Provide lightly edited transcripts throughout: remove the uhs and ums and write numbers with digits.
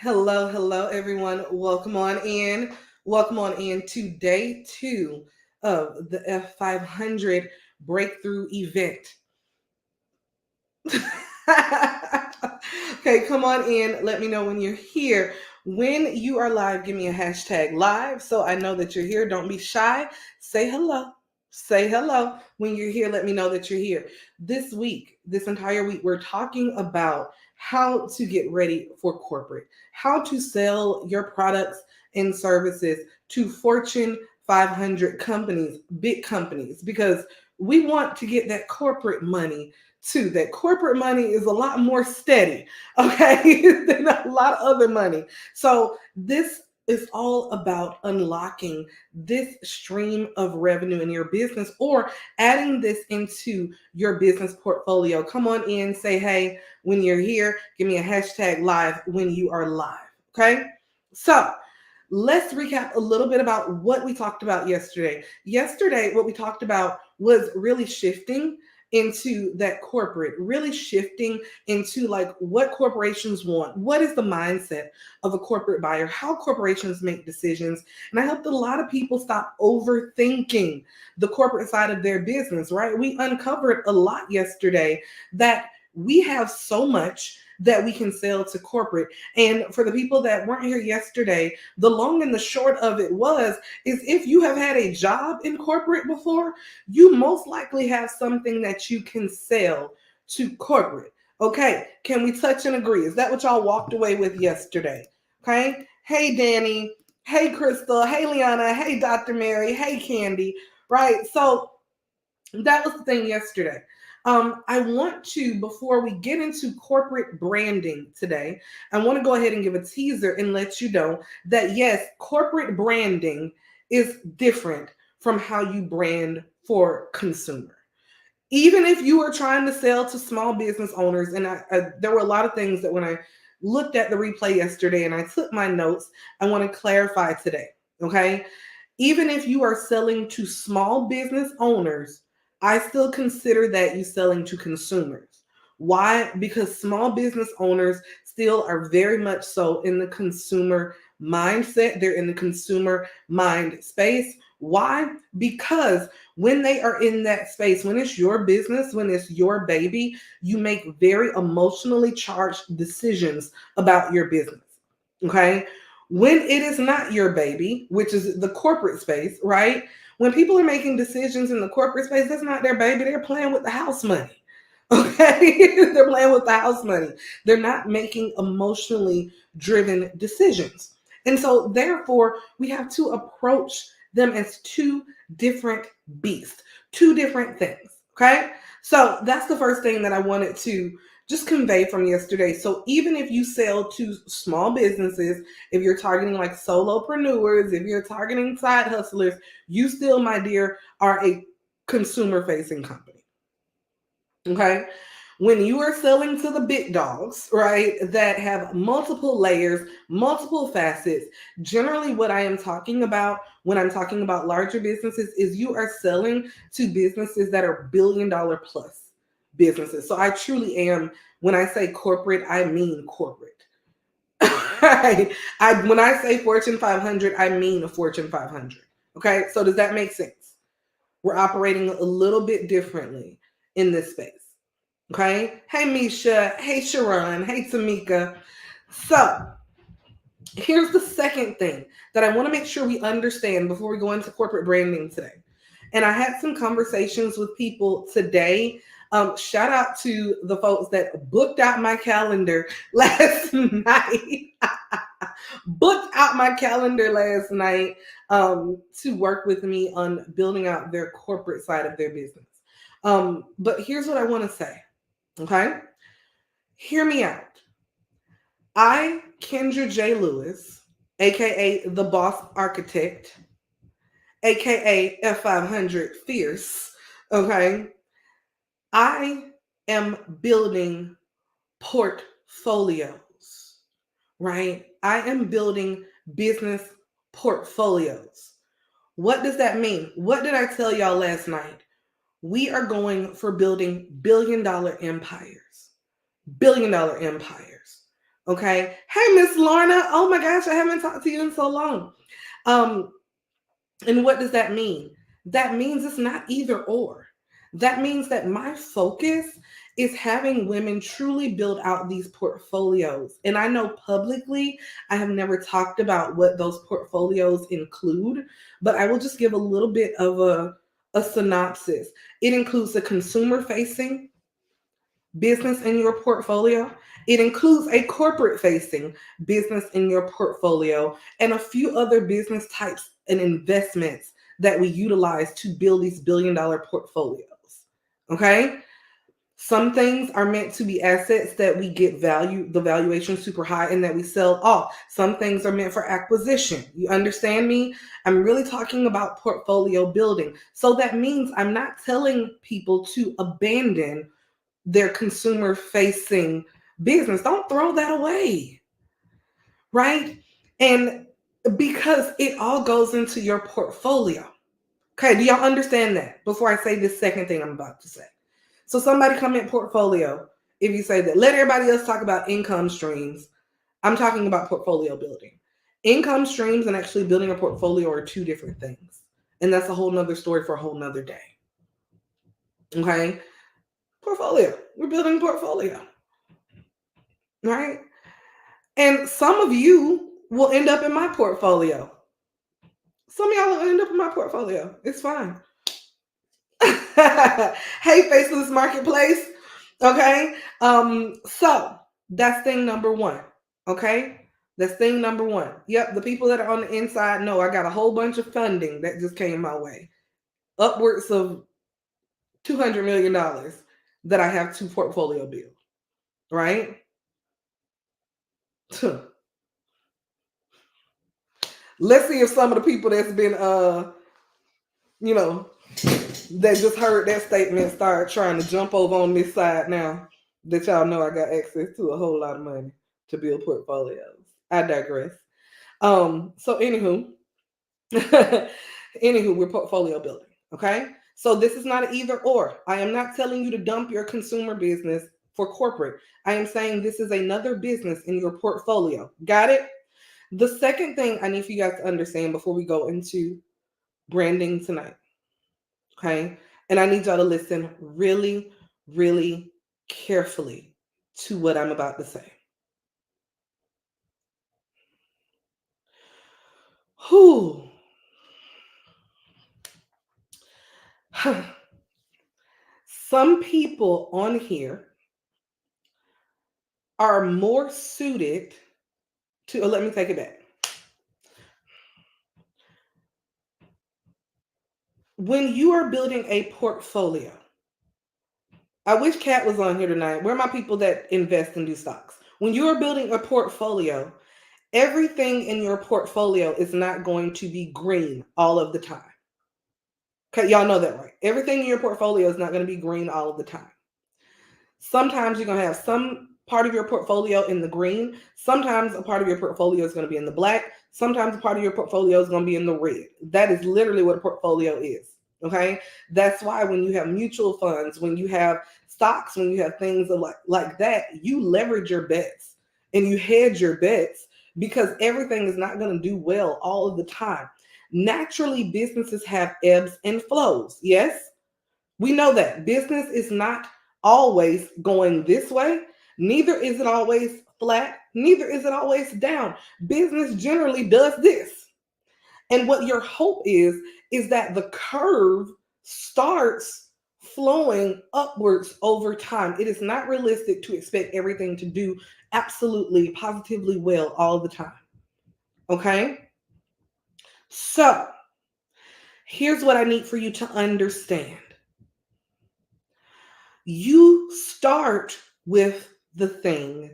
Hello, everyone. Welcome on in. Welcome on in to day two of the F500 breakthrough event. Okay, come on in. Let me know when you're here. When you are live, give me a hashtag live so I know that you're here. Don't be shy. Say hello. Say hello. When you're here, let me know that you're here. This week, this entire week, we're talking about how to get ready for corporate, how to sell your products and services to Fortune 500 companies, big companies, because we want to get that corporate money too. That corporate money is a lot more steady, okay, than a lot of other money. So this is all about unlocking this stream of revenue in your business or adding this into your business portfolio. Come on in, say hey when you're here. Give me a hashtag live when you are live. Okay. So let's recap a little bit about what we talked about yesterday. Yesterday, what we talked about was really shifting into that corporate, really shifting into like what corporations want. What is the mindset of a corporate buyer? How corporations make decisions. And I helped a lot of people stop overthinking the corporate side of their business, right? We uncovered a lot yesterday that we have so much that we can sell to corporate. And for the people that weren't here yesterday, the long and the short of it is if you have had a job in corporate before, you most likely have something that you can sell to corporate. Okay, can we touch and agree? Is that what y'all walked away with yesterday? Okay, hey Danny, hey Crystal, hey Liana, hey Dr. Mary, hey Candy, right? So that was the thing yesterday. I want to, before we get into corporate branding today, I want to go ahead and give a teaser and let you know that yes, corporate branding is different from how you brand for consumer. Even if you are trying to sell to small business owners, and there were a lot of things that when I looked at the replay yesterday and I took my notes, I want to clarify today. Okay. Even if you are selling to small business owners, I still consider that you selling to consumers. Why? Because small business owners still are very much so in the consumer mindset. They're in the consumer mind space. Why? Because when they are in that space, when it's your business, when it's your baby, you make very emotionally charged decisions about your business. Okay. When it is not your baby, which is the corporate space, right? When people are making decisions in the corporate space, that's not their baby. They're playing with the house money. Okay. They're playing with the house money. They're not making emotionally driven decisions. And so, therefore, we have to approach them as two different beasts, two different things. Okay. So, that's the first thing that I wanted to just convey from yesterday. So, even if you sell to small businesses, if you're targeting like solopreneurs, if you're targeting side hustlers, you still, my dear, are a consumer facing company. Okay. When you are selling to the big dogs, right, that have multiple layers, multiple facets, generally what I am talking about when I'm talking about larger businesses is you are selling to businesses that are $1 billion plus businesses. So I truly am, when I say corporate, I mean corporate. When I say Fortune 500, I mean a Fortune 500. Okay. So does that make sense? We're operating a little bit differently in this space. Okay. Hey, Misha. Hey, Sharon. Hey, Tamika. So here's the second thing that I want to make sure we understand before we go into corporate branding today. And I had some conversations with people today. Shout out to the folks that booked out my calendar last night. Booked out my calendar last night to work with me on building out their corporate side of their business. But here's what I want to say. Okay. Hear me out. I, Kendra J. Lewis, aka the Boss Architect, aka F500 Fierce, okay, I am building portfolios, right? I am building business portfolios. What does that mean? What did I tell y'all last night? We are going for building $1 billion empires. $1 billion empires. Okay. Hey, Miss Lorna. Oh my gosh, I haven't talked to you in so long. Um, and what does that mean? That means it's not either or. That means that my focus is having women truly build out these portfolios. And I know publicly I have never talked about what those portfolios include, but I will just give a little bit of a synopsis. It includes the consumer facing business in your portfolio. It includes a corporate facing business in your portfolio and a few other business types and investments that we utilize to build these $1 billion portfolios. Okay? Some things are meant to be assets that we get value, the valuation super high, and that we sell off. Some things are meant for acquisition. You understand me? I'm really talking about portfolio building. So that means I'm not telling people to abandon their consumer facing business. Don't throw that away, right? And because it all goes into your portfolio. Okay, do y'all understand that before I say this second thing I'm about to say? So somebody comment portfolio. If you say that, let everybody else talk about income streams. I'm talking about portfolio building. Income streams and actually building a portfolio are two different things. And that's a whole nother story for a whole nother day. Okay? Portfolio. We're building a portfolio. Right? And some of you will end up in my portfolio. Some of y'all will end up in my portfolio. It's fine. Hey, Faceless Marketplace. Okay. So that's thing number one. Okay. That's thing number one. Yep. The people that are on the inside know I got a whole bunch of funding that just came my way. Upwards of $200 million that I have to portfolio build. Right? Let's see if some of the people that's been you know, that just heard that statement start trying to jump over on this side now that y'all know I got access to a whole lot of money to build portfolios. I digress. So anywho, we're portfolio building. Okay. So this is not an either or. I am not telling you to dump your consumer business for corporate. I am saying this is another business in your portfolio. Got it? The second thing I need for you guys to understand before we go into branding tonight. Okay. And I need y'all to listen really, really carefully to what I'm about to say. Whew. Some people on here are more suited to, let me take it back. When you are building a portfolio, I wish Kat was on here tonight. Where are my people that invest and do stocks? When you are building a portfolio, everything in your portfolio is not going to be green all of the time. Okay, y'all know that, right? Everything in your portfolio is not going to be green all of the time. Sometimes you're going to have some part of your portfolio in the green. Sometimes a part of your portfolio is going to be in the black. Sometimes a part of your portfolio is going to be in the red. That is literally what a portfolio is. Okay. That's why when you have mutual funds, when you have stocks, when you have things like that, you leverage your bets and you hedge your bets because everything is not going to do well all of the time. Naturally, businesses have ebbs and flows. Yes, we know that business is not always going this way. Neither is it always flat. Neither is it always down. Business generally does this. And what your hope is that the curve starts flowing upwards over time. It is not realistic to expect everything to do absolutely positively well all the time. Okay? So, here's what I need for you to understand. You start with the thing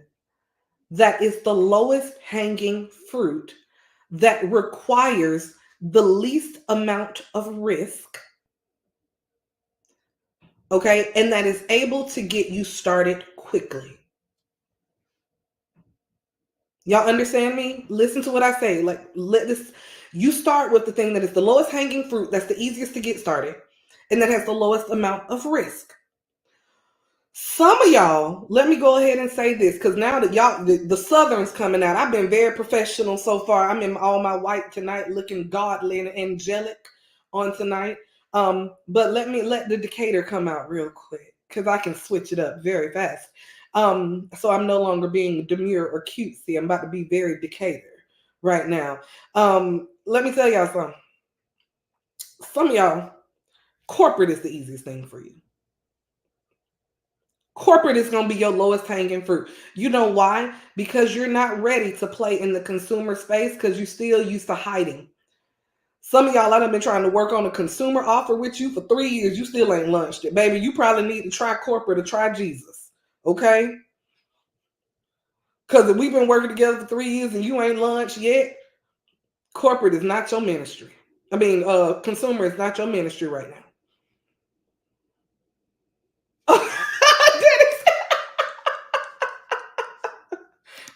that is the lowest hanging fruit that requires the least amount of risk, okay, and that is able to get you started quickly. Y'all understand me? Listen to what I say. You start with the thing that is the lowest hanging fruit, that's the easiest to get started, and that has the lowest amount of risk. Some of y'all, let me go ahead and say this, because now that y'all, the Southern's coming out, I've been very professional so far. I'm in all my white tonight, looking godly and angelic on tonight. But let me let the Decatur come out real quick, because I can switch it up very fast. So I'm no longer being demure or cutesy. I'm about to be very Decatur right now. Let me tell y'all something. Some of y'all, corporate is the easiest thing for you. Corporate is going to be your lowest hanging fruit. You know why? Because you're not ready to play in the consumer space because you're still used to hiding. Some of y'all, I've been trying to work on a consumer offer with you for 3 years. You still ain't launched it. Baby, you probably need to try corporate or try Jesus. Okay? Because if we've been working together for 3 years and you ain't launched yet, corporate is not your ministry. I mean, consumer is not your ministry right now.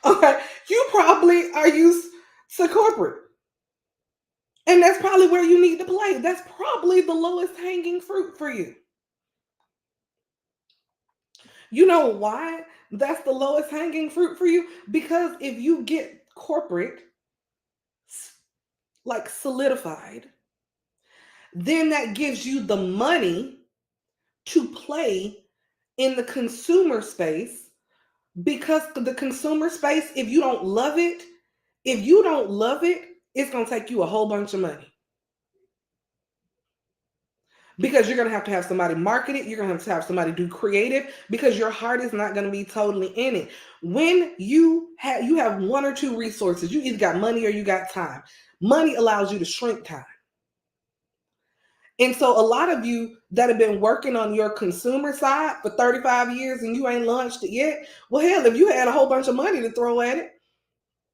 Okay, you probably are used to corporate. And that's probably where you need to play. That's probably the lowest hanging fruit for you. You know why that's the lowest hanging fruit for you? Because if you get corporate like solidified, then that gives you the money to play in the consumer space. Because the consumer space, if you don't love it, it's going to take you a whole bunch of money. Because you're going to have somebody market it. You're going to have somebody do creative, because your heart is not going to be totally in it. When you have one or two resources, you either got money or you got time. Money allows you to shrink time. And so a lot of you that have been working on your consumer side for 35 years and you ain't launched it yet, well, hell, if you had a whole bunch of money to throw at it,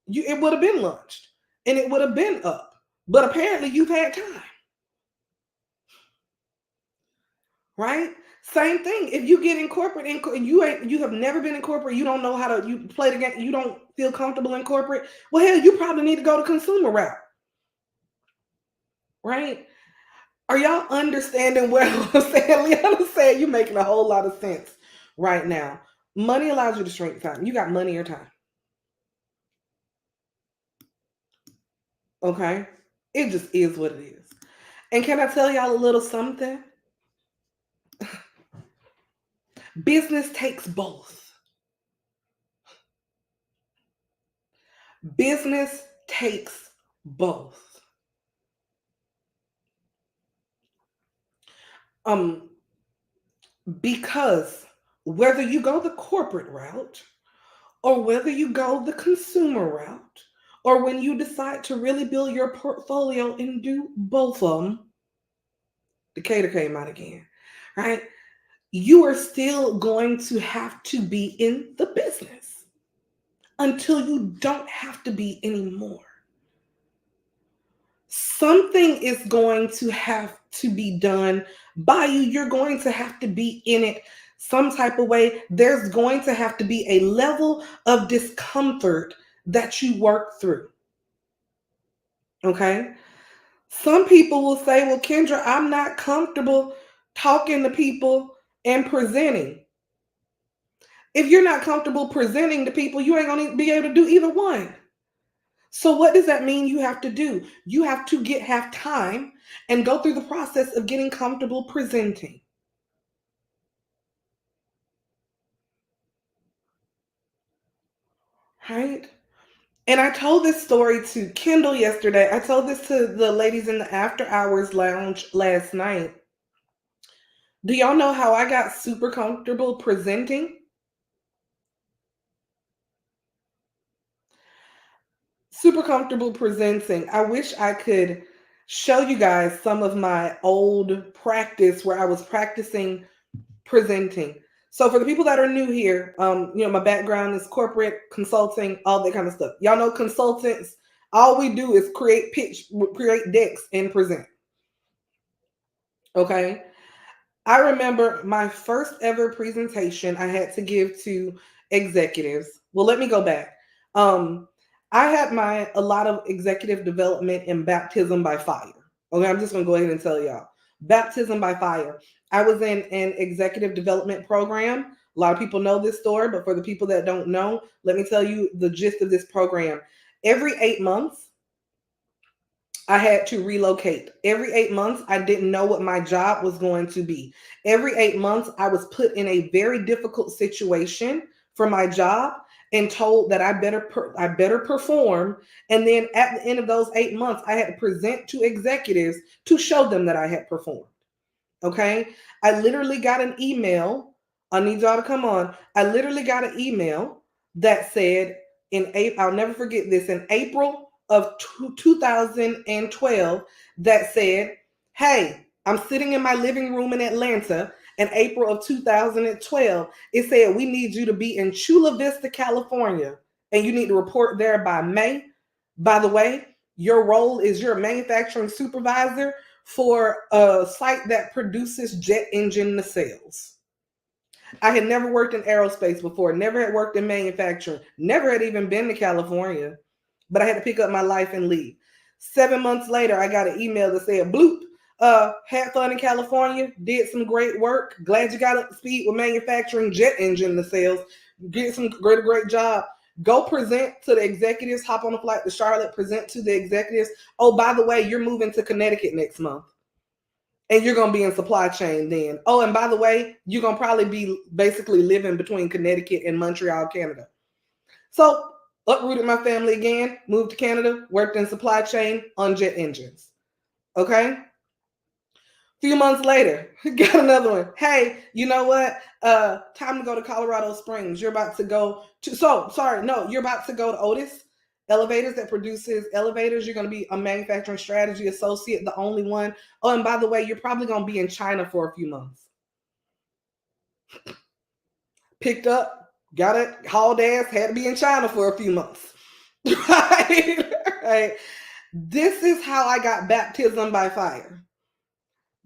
it would have been launched and it would have been up. But apparently you've had time. Right? Same thing. If you get in corporate and you have never been in corporate, you don't know how to you play the game, you don't feel comfortable in corporate. Well, hell, you probably need to go to consumer route. Right? Are y'all understanding what I'm saying? Leanna said you're making a whole lot of sense right now. Money allows you to shrink time. You got money or time. Okay? It just is what it is. And can I tell y'all a little something? Business takes both. Business takes both. Because whether you go the corporate route or whether you go the consumer route, or when you decide to really build your portfolio and do both of them, Decatur came out again, right? You are still going to have to be in the business until you don't have to be anymore. Something is going to have to be done by you. You're going to have to be in it some type of way. There's going to have to be a level of discomfort that you work through. Okay? Some people will say, well, Kendra, I'm not comfortable talking to people and presenting. If you're not comfortable presenting to people, you ain't going to be able to do either one. So what does that mean you have to do? You have to have time and go through the process of getting comfortable presenting. Right? And I told this story to Kendall yesterday. I told this to the ladies in the after hours lounge last night. Do y'all know how I got super comfortable presenting? Super comfortable presenting. I wish I could show you guys some of my old practice where I was practicing presenting. So for the people that are new here, my background is corporate consulting, all that kind of stuff. Y'all know consultants, all we do is create decks and present. Okay. I remember my first ever presentation I had to give to executives. Well, let me go back. I had a lot of executive development in baptism by fire. Okay, I'm just gonna go ahead and tell y'all. Baptism by fire. I was in an executive development program A lot of people know this story, but for the people that don't know, let me tell you the gist of this program. Every 8 months, I had to relocate. Every 8 months, I didn't know what my job was going to be. Every 8 months, I was put in a very difficult situation for my job and told that I better perform. And then at the end of those 8 months, I had to present to executives to show them that I had performed. Okay. I literally got an email. I need y'all to come on. I literally got an email that said in April, I'll never forget this, in April of 2012, that said, hey, I'm sitting in my living room in Atlanta in April of 2012. It said, we need you to be in Chula Vista, California, and you need to report there by May. By the way, your role is you're a manufacturing supervisor for a site that produces jet engine nacelles. I had never worked in aerospace before, never had worked in manufacturing, never had even been to California, but I had to pick up my life and leave. 7 months later, I got an email that said, bloop, had fun in California, did some great work. Glad you got up to speed with manufacturing jet engine nacelles. Did some great job. Go present to the executives, hop on a flight to Charlotte, present to the executives. Oh, by the way, you're moving to Connecticut next month. And you're going to be in supply chain then. Oh, and by the way, you're going to probably be basically living between Connecticut and Montreal, Canada. So uprooted my family again, moved to Canada, worked in supply chain on jet engines. Okay. Few months later, got another one. Hey, you know what? Time to go to Colorado Springs. You're about to go to, you're about to go to Otis Elevators that produces elevators. You're going to be a manufacturing strategy associate, the only one. Oh, and by the way, you're probably going to be in China for a few months. Picked up, got it, hauled ass, had to be in China for a few months. Right? Right. This is how I got baptism by fire.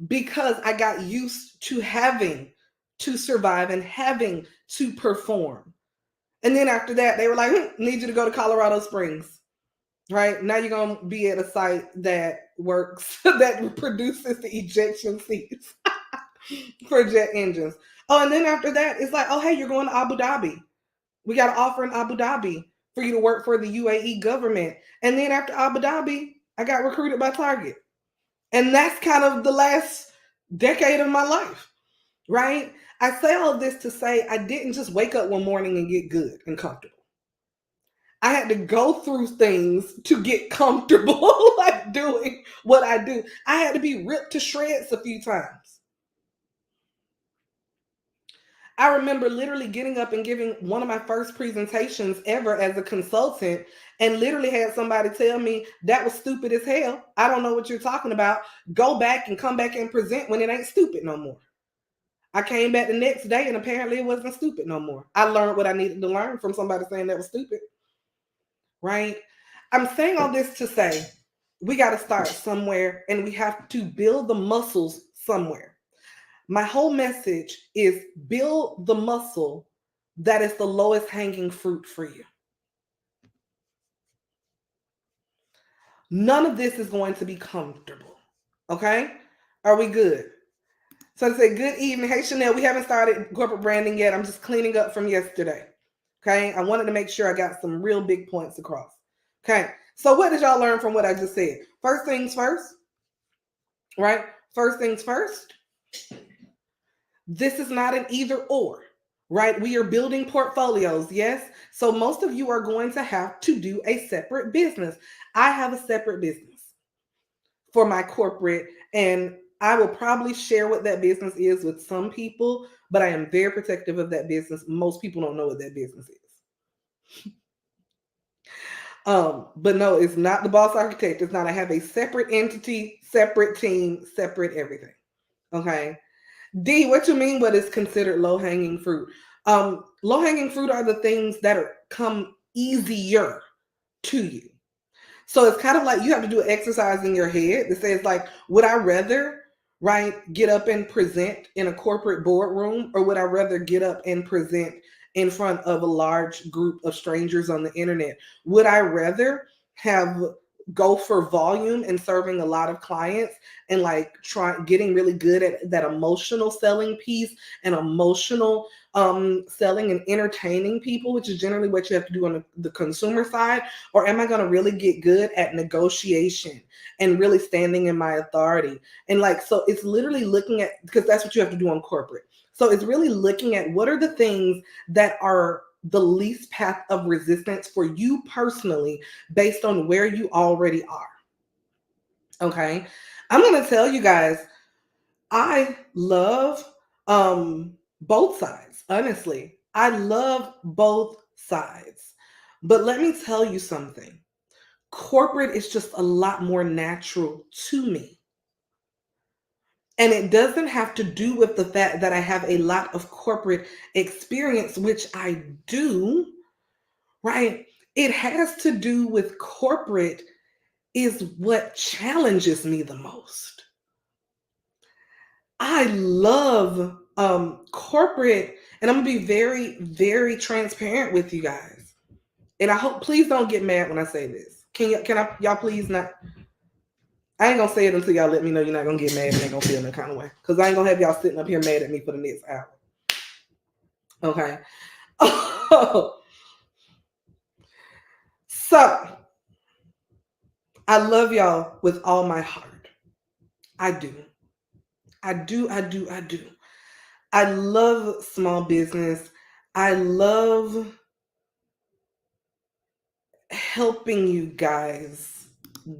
Because I got used to having to survive and having to perform. And then after that, they were like, need you to go to Colorado Springs. Right? Now you're going to be at a site that works, that produces the ejection seats for jet engines. Oh, and then after that, it's like, oh, hey, you're going to Abu Dhabi. We got an offer in Abu Dhabi for you to work for the UAE government. And then after Abu Dhabi, I got recruited by Target. And that's kind of the last decade of my life, right? I say all of this to say I didn't just wake up one morning and get good and comfortable. I had to go through things to get comfortable like doing what I do. I had to be ripped to shreds a few times. I remember literally getting up and giving one of my first presentations ever as a consultant and literally had somebody tell me that was stupid as hell. I don't know what you're talking about. Go back and come back and present when it ain't stupid no more. I came back the next day and apparently it wasn't stupid no more. I learned what I needed to learn from somebody saying that was stupid. Right? I'm saying all this to say we got to start somewhere and we have to build the muscles somewhere. My whole message is build the muscle that is the lowest hanging fruit for you. None of this is going to be comfortable. Okay? Are we good? So I say, good evening. Hey, Chanel, we haven't started corporate branding yet. I'm just cleaning up from yesterday. Okay? I wanted to make sure I got some real big points across. Okay? So what did y'all learn from what I just said? First things first, right? First things first. This is not an either or, right? We are building portfolios, yes? So most of you are going to have to do a separate business. I have a separate business for my corporate, and I will probably share what that business is with some people, but I am very protective of that business. Most people don't know what that business is. But no, it's not the boss architect. It's not. I have a separate entity, separate team, separate everything. Okay. D, what you mean what is considered low-hanging fruit? Low-hanging fruit are the things that come easier to you. So it's kind of like you have to do an exercise in your head that says like, would I rather, right, get up and present in a corporate boardroom, or would I rather get up and present in front of a large group of strangers on the internet? Would I rather have go for volume and serving a lot of clients and like getting really good at that emotional selling piece and emotional selling and entertaining people, which is generally what you have to do on the consumer side? Or am I going to really get good at negotiation and really standing in my authority? And like, so it's literally looking at, because that's what you have to do on corporate. So it's really looking at what are the things that are the least path of resistance for you personally based on where you already are. Okay. I'm going to tell you guys, I love both sides. Honestly, I love both sides. But let me tell you something. Corporate is just a lot more natural to me. And it doesn't have to do with the fact that I have a lot of corporate experience, which I do, right? It has to do with corporate is what challenges me the most. I love corporate, and I'm gonna be very, very transparent with you guys. And I hope, please don't get mad when I say this. Y'all please not? I ain't gonna say it until y'all let me know you're not gonna get mad and ain't gonna feel no kind of way. Cause I ain't gonna have y'all sitting up here mad at me for the next hour. Okay. So I love y'all with all my heart. I do. I do. I do. I do. I love small business. I love helping you guys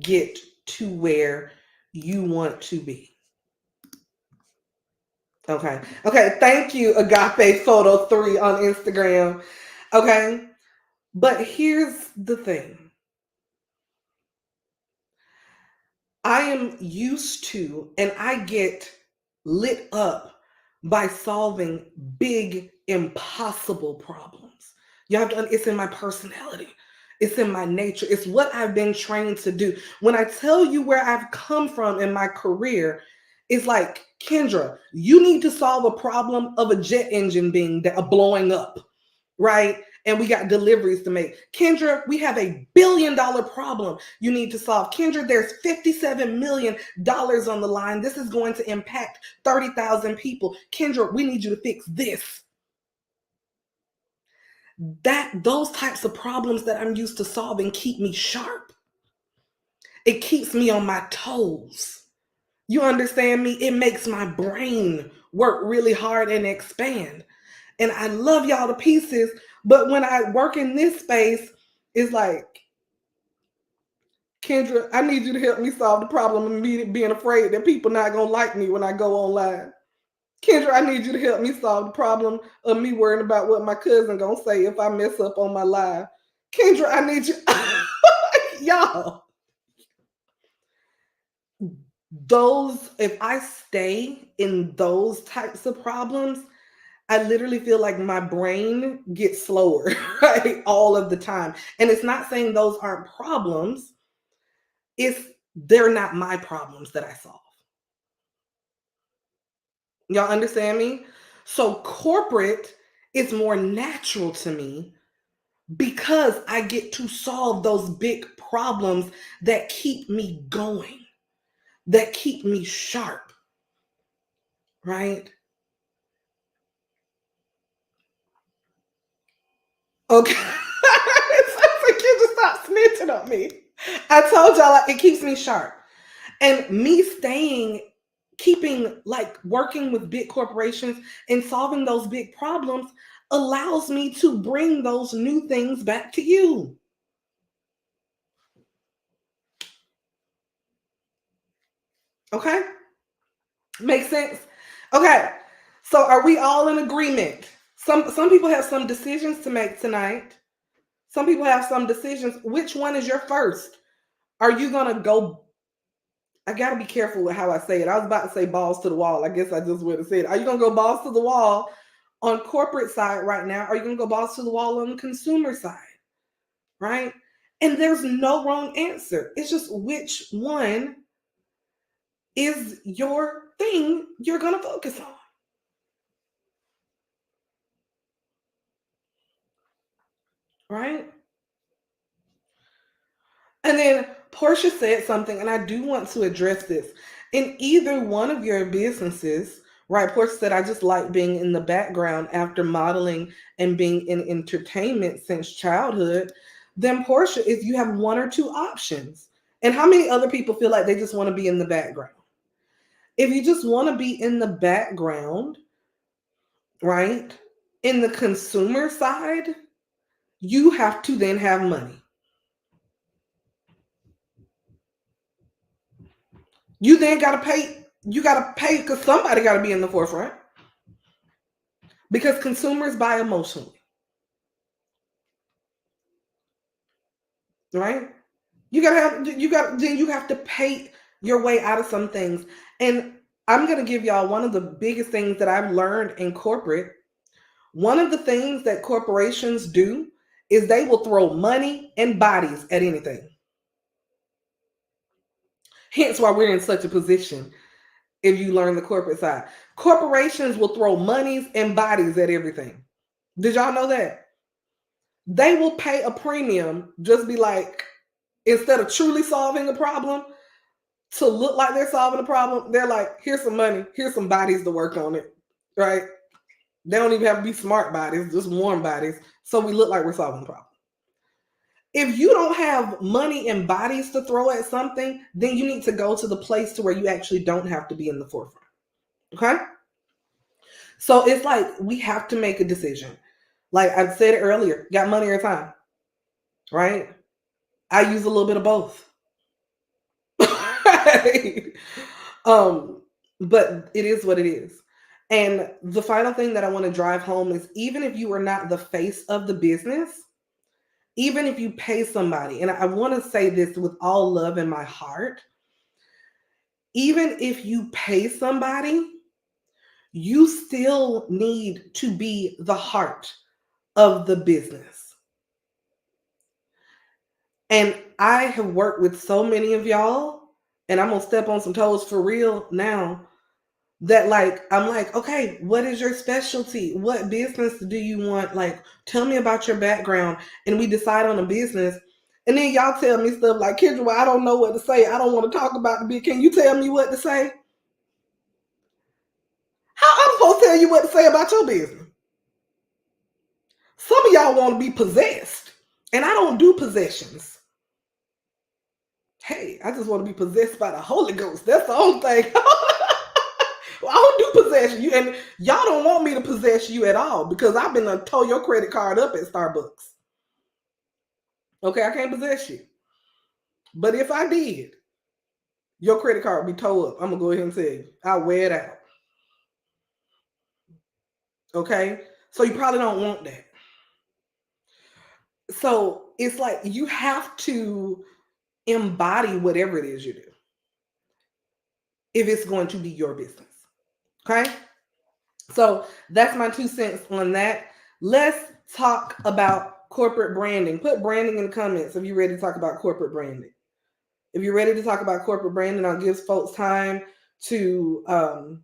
get to where you want to be. Okay. Okay. Thank you, Agape Photo 3 on Instagram. Okay. But here's the thing. I am used to, and I get lit up by solving big, impossible problems. You have to, it's in my personality. It's in my nature. It's what I've been trained to do. When I tell you where I've come from in my career, it's like, Kendra, you need to solve a problem of a jet engine being blowing up, right? And we got deliveries to make. Kendra, we have $1 billion problem you need to solve. Kendra, there's $57 million on the line. This is going to impact 30,000 people. Kendra, we need you to fix this. Those types of problems that I'm used to solving keep me sharp. It keeps me on my toes. You understand me? It makes my brain work really hard and expand. And I love y'all to pieces, but when I work in this space, it's like, Kendra, I need you to help me solve the problem of me being afraid that people not gonna like me when I go online. Kendra, I need you to help me solve the problem of me worrying about what my cousin gonna say if I mess up on my live. Kendra, I need you. Y'all, if I stay in those types of problems, I literally feel like my brain gets slower, right? All of the time. And it's not saying those aren't problems. They're not my problems that I solve. Y'all understand me? So corporate is more natural to me because I get to solve those big problems that keep me going, that keep me sharp, right? Okay. It's like you just stop snitching on me. I told y'all it keeps me sharp. And me working with big corporations and solving those big problems allows me to bring those new things back to you. Okay? Makes sense? Okay. So are we all in agreement? Some people have some decisions to make tonight. Some people have some decisions. Which one is your first? Are you going to go? I got to be careful with how I say it. I was about to say balls to the wall. I guess I just would have said, are you going to go balls to the wall on corporate side right now? Are you going to go balls to the wall on the consumer side? Right? And there's no wrong answer. It's just which one is your thing you're going to focus on. Right? And then Portia said something, and I do want to address this. In either one of your businesses, right? Portia said, I just like being in the background after modeling and being in entertainment since childhood. Then, Portia, if you have one or two options, and how many other people feel like they just want to be in the background? If you just want to be in the background, right? In the consumer side, you have to then have money. You then got to pay. You got to pay because somebody got to be in the forefront because consumers buy emotionally, right? Then you have to pay your way out of some things. And I'm going to give y'all one of the biggest things that I've learned in corporate. One of the things that corporations do is they will throw money and bodies at anything. Hence why we're in such a position. If you learn the corporate side, corporations will throw monies and bodies at everything. Did y'all know that? They will pay a premium, just be like, instead of truly solving a problem, to look like they're solving a problem, they're like, here's some money, here's some bodies to work on it, right? They don't even have to be smart bodies, just warm bodies, so we look like we're solving the problem. If you don't have money and bodies to throw at something, then you need to go to the place to where you actually don't have to be in the forefront. Okay? So it's like we have to make a decision. Like I said earlier, got money or time, right? I use a little bit of both. Right? But it is what it is. And the final thing that I want to drive home is even if you are not the face of the business, even if you pay somebody, and I want to say this with all love in my heart, even if you pay somebody, you still need to be the heart of the business. And I have worked with so many of y'all, and I'm going to step on some toes for real now, that like, I'm like, okay, what is your specialty? What business do you want? Like, tell me about your background. And we decide on a business. And then y'all tell me stuff like, Kendra, well, I don't know what to say. I don't want to talk about the big. Can you tell me what to say? How I'm supposed to tell you what to say about your business? Some of y'all want to be possessed. And I don't do possessions. Hey, I just want to be possessed by the Holy Ghost. That's the only thing. Well, I don't do possession. You and y'all don't want me to possess you at all because I've been to tow your credit card up at Starbucks. Okay, I can't possess you. But if I did, your credit card would be towed up. I'm gonna go ahead and tell you. I'll wear it out. Okay? So you probably don't want that. So it's like you have to embody whatever it is you do if it's going to be your business. Okay? So that's my 2 cents on that. Let's talk about corporate branding. Put branding in the comments if you're ready to talk about corporate branding. If you're ready to talk about corporate branding, I'll give folks time to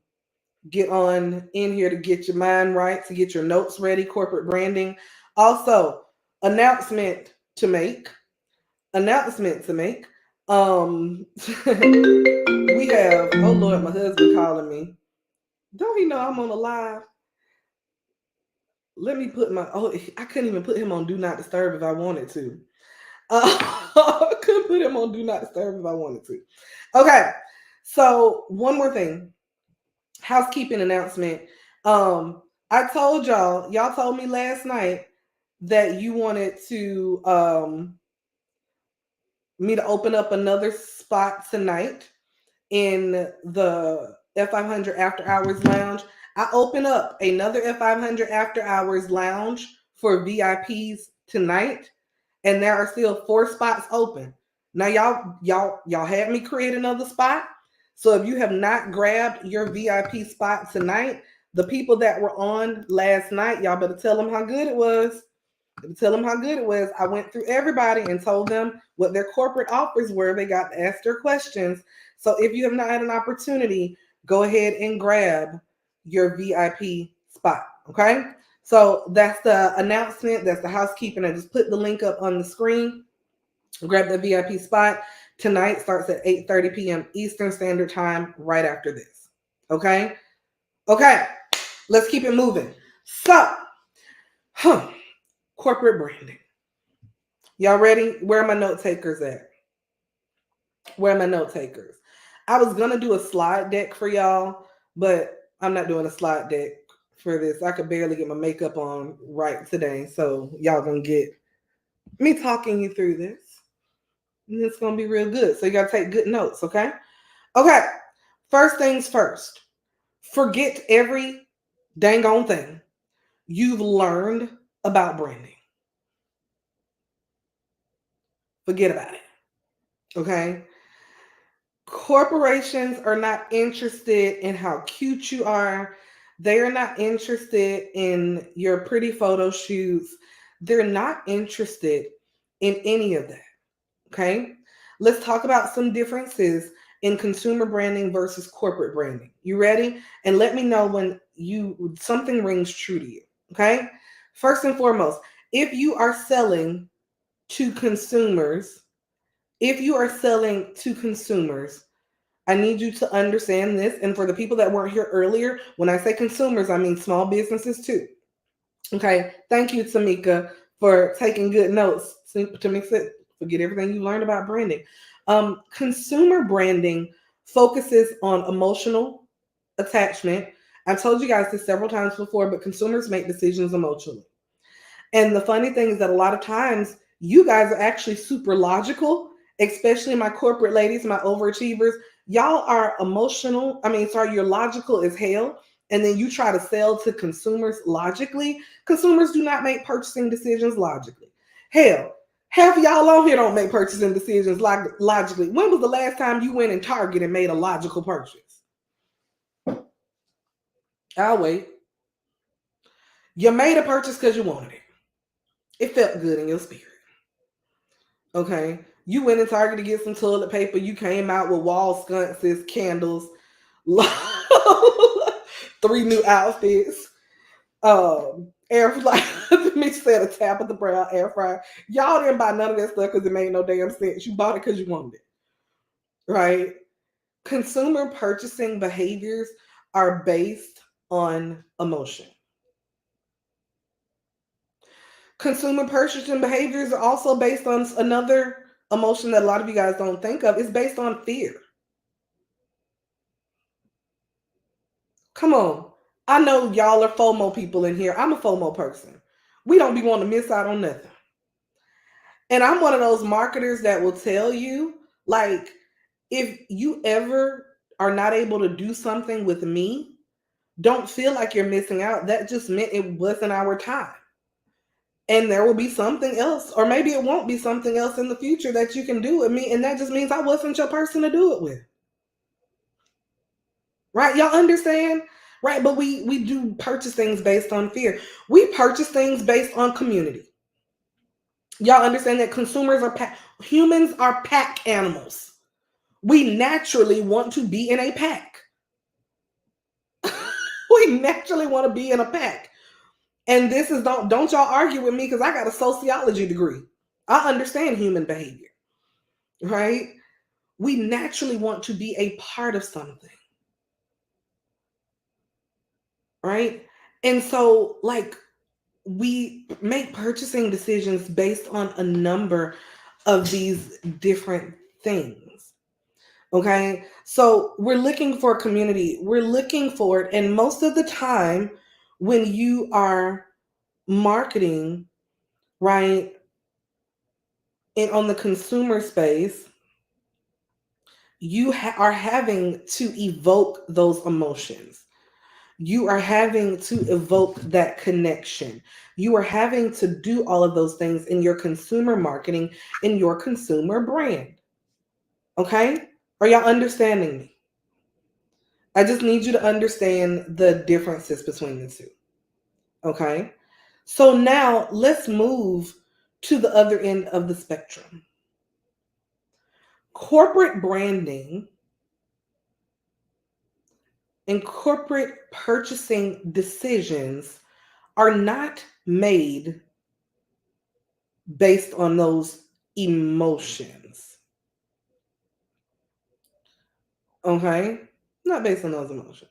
get on in here to get your mind right, to get your notes ready. Corporate branding. Also, announcement to make. Announcement to make. We have, oh Lord, my husband calling me. Don't he know I'm on a live? Let me put my, oh, I couldn't even put him on do not disturb if I wanted to. I couldn't put him on do not disturb if I wanted to. Okay, so one more thing, housekeeping announcement. I told y'all told me last night that you wanted to me to open up another spot tonight in the F500 After Hours Lounge. I open up another F500 After Hours Lounge for VIPs tonight, and there are still 4 spots open. Now, y'all had me create another spot. So if you have not grabbed your VIP spot tonight, the people that were on last night, y'all better tell them how good it was. Tell them how good it was. I went through everybody and told them what their corporate offers were. They got to ask their questions. So if you have not had an opportunity, go ahead and grab your VIP spot. Okay. So that's the announcement. That's the housekeeping. I just put the link up on the screen. Grab the VIP spot. Tonight starts at 8:30 p.m. Eastern Standard Time, right after this. Okay? Okay, let's keep it moving. So, corporate branding. Y'all ready? Where are my note takers at? Where are my note takers? I was gonna do a slide deck for y'all, but I'm not doing a slide deck for this. I could barely get my makeup on right today, so y'all gonna get me talking you through this. And it's gonna be real good. So you gotta take good notes, okay? Okay. First things first. Forget every dang on thing you've learned about branding. Forget about it. Okay? Corporations are not interested in how cute you are. They are not interested in your pretty photo shoots. They're not interested in any of that. Okay? Let's talk about some differences in consumer branding versus corporate branding. You ready? And let me know when something rings true to you. Okay? First and foremost, if you are selling to consumers, if you are selling to consumers, I need you to understand this. And for the people that weren't here earlier, when I say consumers, I mean small businesses too. Okay. Thank you, Tamika, for taking good notes. Tamika, forget everything you learned about branding. Consumer branding focuses on emotional attachment. I've told you guys this several times before, but consumers make decisions emotionally. And the funny thing is that a lot of times you guys are actually super logical, especially my corporate ladies, my overachievers. Y'all are emotional. You're logical as hell. And then you try to sell to consumers logically. Consumers do not make purchasing decisions logically. Hell, half of y'all on here don't make purchasing decisions logically. When was the last time you went in Target and made a logical purchase? I'll wait. You made a purchase because you wanted it. It felt good in your spirit. Okay. You went in Target to get some toilet paper. You came out with wall sconces, candles, 3 new outfits, air fryer. Me said a tap of the brow air fryer. Y'all didn't buy none of that stuff because it made no damn sense. You bought it because you wanted it. Right? Consumer purchasing behaviors are based on emotion. Consumer purchasing behaviors are also based on another emotion that a lot of you guys don't think of. It's based on fear. Come on. I know y'all are FOMO people in here. I'm a FOMO person. We don't be wanting to miss out on nothing. And I'm one of those marketers that will tell you, like, if you ever are not able to do something with me, don't feel like you're missing out. That just meant it wasn't our time. And there will be something else, or maybe it won't be something else in the future that you can do with me. And that just means I wasn't your person to do it with. Right? Y'all understand? Right? But we do purchase things based on fear. We purchase things based on community. Y'all understand that humans are pack animals. We naturally want to be in a pack. We naturally want to be in a pack. And this is don't y'all argue with me because I got a sociology degree. I understand human behavior. Right? We naturally want to be a part of something. Right? And so, like, we make purchasing decisions based on a number of these different things. Okay. So we're looking for community. We're looking for it. And most of the time, when you are marketing, right, and on the consumer space, you are having to evoke those emotions. You are having to evoke that connection. You are having to do all of those things in your consumer marketing, in your consumer brand. Okay? Are y'all understanding me? I just need you to understand the differences between the two. Okay? So now let's move to the other end of the spectrum. Corporate branding and corporate purchasing decisions are not made based on those emotions. Okay? Not based on those emotions,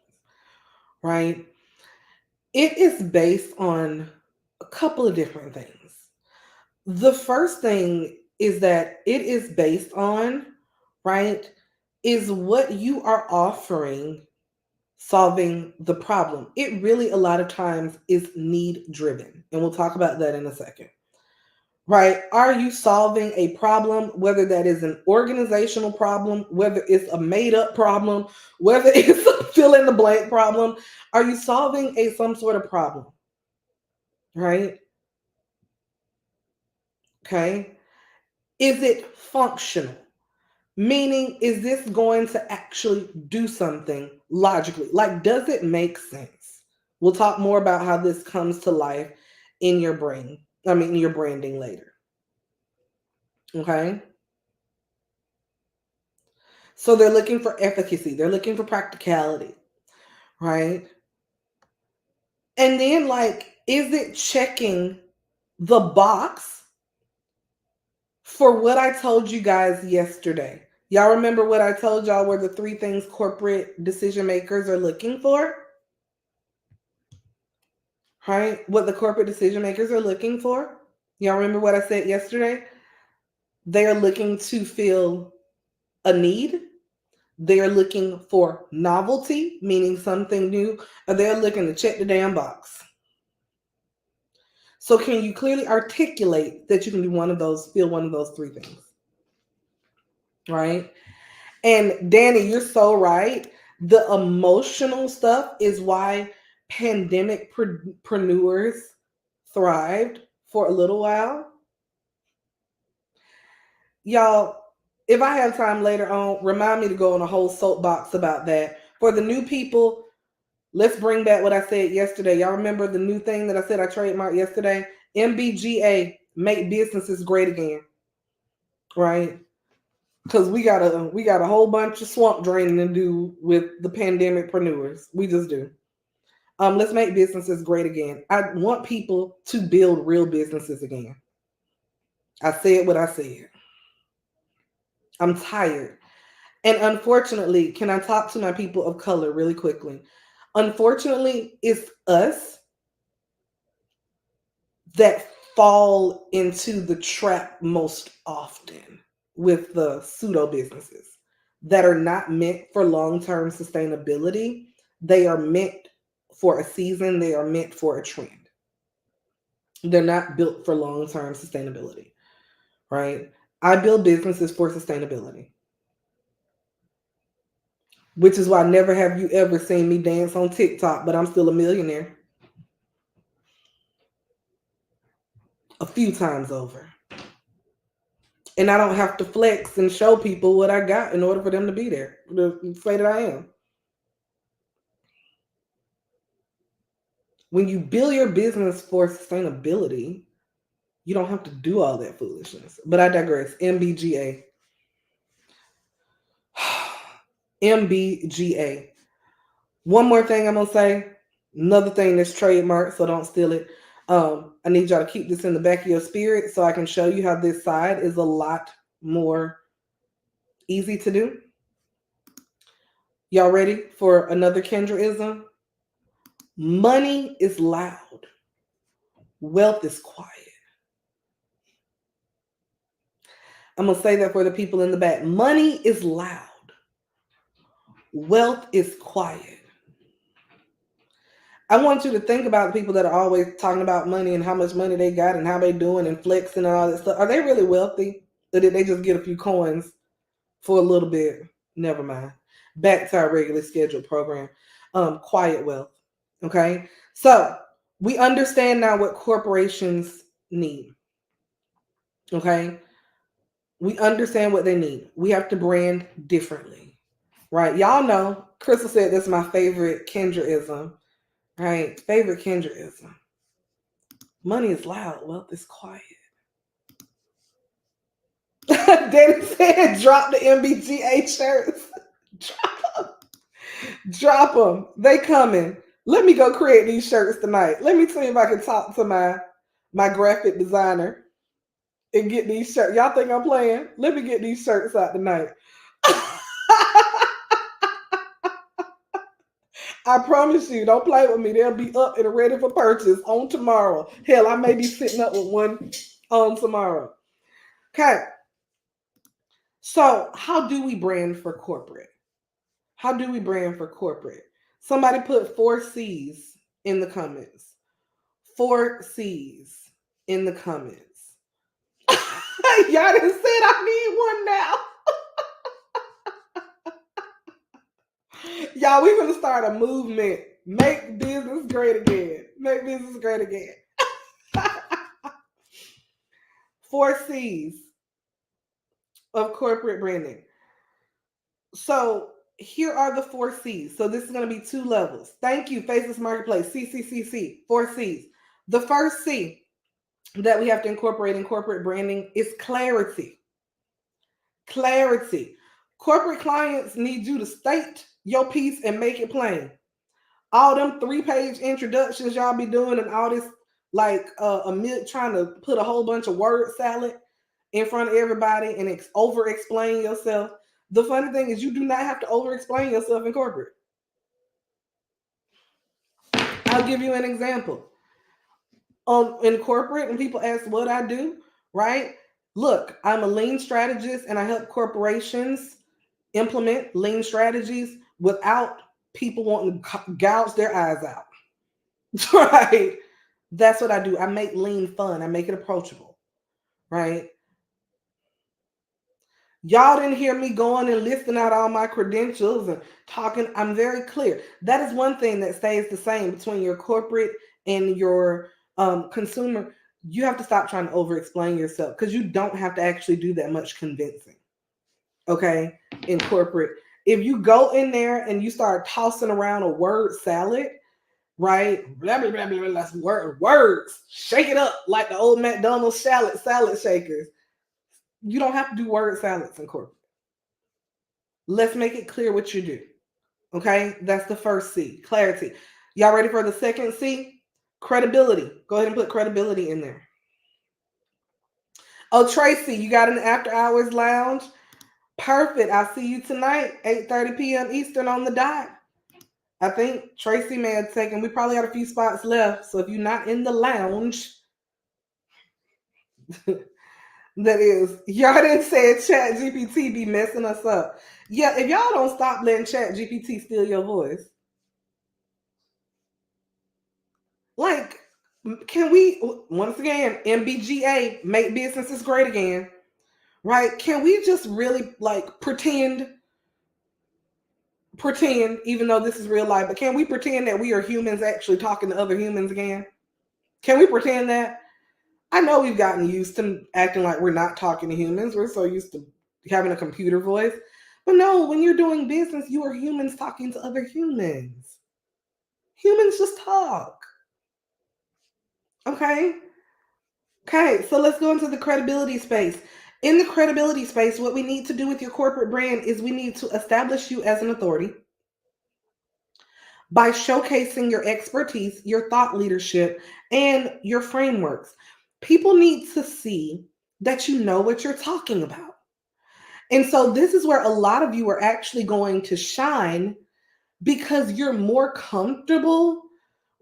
right? It is based on a couple of different things. The first thing is that it is based on, right, is what you are offering solving the problem. It really, a lot of times, is need driven. And we'll talk about that in a second. Right? Are you solving a problem, whether that is an organizational problem, whether it's a made up problem, whether it's a fill in the blank problem? Are you solving some sort of problem? Right? Okay. Is it functional? Meaning, is this going to actually do something logically? Like, does it make sense? We'll talk more about how this comes to life in your brain. In your branding later. Okay. So they're looking for efficacy, they're looking for practicality, right? And then, like, is it checking the box for what I told you guys yesterday? Y'all remember what I told y'all were the 3 things corporate decision makers are looking for? Right? What the corporate decision makers are looking for? Y'all remember what I said yesterday? They are looking to fill a need. They are looking for novelty, meaning something new, or they're looking to check the damn box. So can you clearly articulate that you can do one of those, feel one of those 3 things? Right? And Danny, you're so right. The emotional stuff is why pandemicpreneurs thrived for a little while. Y'all, if I have time later on, remind me to go on a whole soapbox about that. For the new people, let's bring back what I said yesterday. Y'all remember the new thing that I said I trademarked yesterday? MBGA, make businesses great again. Right? Because we got a whole bunch of swamp draining to do with the pandemicpreneurs. We just do. Let's make businesses great again. I want people to build real businesses again. I said what I said. I'm tired. And unfortunately, can I talk to my people of color really quickly? Unfortunately, it's us that fall into the trap most often with the pseudo businesses that are not meant for long-term sustainability. They are meant for a season. They are meant for a trend. They're not built for long-term sustainability, right? I build businesses for sustainability, which is why never have you ever seen me dance on TikTok, but I'm still a millionaire. A few times over. And I don't have to flex and show people what I got in order for them to be there, to say that I am. When you build your business for sustainability, you don't have to do all that foolishness. But I digress. MBGA. MBGA. One more thing I'm going to say. Another thing that's trademarked, so don't steal it. I need y'all to keep this in the back of your spirit so I can show you how this side is a lot more easy to do. Y'all ready for another Kendraism? Money is loud. Wealth is quiet. I'm going to say that for the people in the back. Money is loud. Wealth is quiet. I want you to think about the people that are always talking about money and how much money they got and how they doing and flexing and all that stuff. Are they really wealthy? Or did they just get a few coins for a little bit? Never mind. Back to our regularly scheduled program. Quiet wealth. Okay. So we understand now what corporations need. Okay. We understand what they need. We have to brand differently. Right. Y'all know, Crystal said this is my favorite Kendraism. Right. Favorite Kendraism. Money is loud. Wealth is quiet. Danny said drop the MBGA shirts. Drop them. They coming. Let me go create these shirts tonight. Let me see if I can talk to my graphic designer and get these shirts. Y'all think I'm playing? Let me get these shirts out tonight. I promise you, don't play with me. They'll be up and ready for purchase on tomorrow. Hell, I may be sitting up with one on tomorrow. Okay. So, how do we brand for corporate? How do we brand for corporate? Somebody put 4 C's in the comments. 4 C's in the comments. Y'all done said I need one now. Y'all, we're going to start a movement. Make business great again. Make business great again. 4 C's of corporate branding. So here are the 4 C's. So this is going to be 2 levels. Thank you, Faceless Marketplace. C. 4 C's. The first C that we have to incorporate in corporate branding is clarity. Clarity. Corporate clients need you to state your piece and make it plain. All them 3-page introductions y'all be doing and all this like trying to put a whole bunch of word salad in front of everybody and over explain yourself. The funny thing is you do not have to over explain yourself in corporate. I'll give you an example. In corporate, when people ask what I do, right? Look, I'm a lean strategist and I help corporations implement lean strategies without people wanting to gouge their eyes out. Right? That's what I do. I make lean fun. I make it approachable. Right? Y'all didn't hear me going and listing out all my credentials and talking. I'm very clear. That is one thing that stays the same between your corporate and your consumer. You have to stop trying to over explain yourself because you don't have to actually do that much convincing. Okay? In corporate. If you go in there and you start tossing around a word salad, right? Blah, blah, blah, blah, that's words. Shake it up like the old McDonald's salad shakers. You don't have to do word salads in corporate. Let's make it clear what you do. Okay? That's the first C, clarity. Y'all ready for the second C? Credibility. Go ahead and put credibility in there. Oh, Tracy, you got an after hours lounge? Perfect. I'll see you tonight, 8:30 p.m. Eastern on the dot. I think Tracy may have taken, we probably got a few spots left. So if you're not in the lounge, that is, y'all didn't say Chat GPT be messing us up. Yeah, if y'all don't stop letting Chat GPT steal your voice, like, can we, once again, MBGA, make businesses great again, right? Can we just really like pretend, even though this is real life, but can we pretend that we are humans actually talking to other humans again? Can we pretend that? I know we've gotten used to acting like we're not talking to humans. We're so used to having a computer voice. But no, when you're doing business, you are humans talking to other humans. Humans just talk. Okay? Okay, so let's go into the credibility space. In the credibility space, what we need to do with your corporate brand is we need to establish you as an authority by showcasing your expertise, your thought leadership, and your frameworks. People need to see that you know what you're talking about. And so this is where a lot of you are actually going to shine because you're more comfortable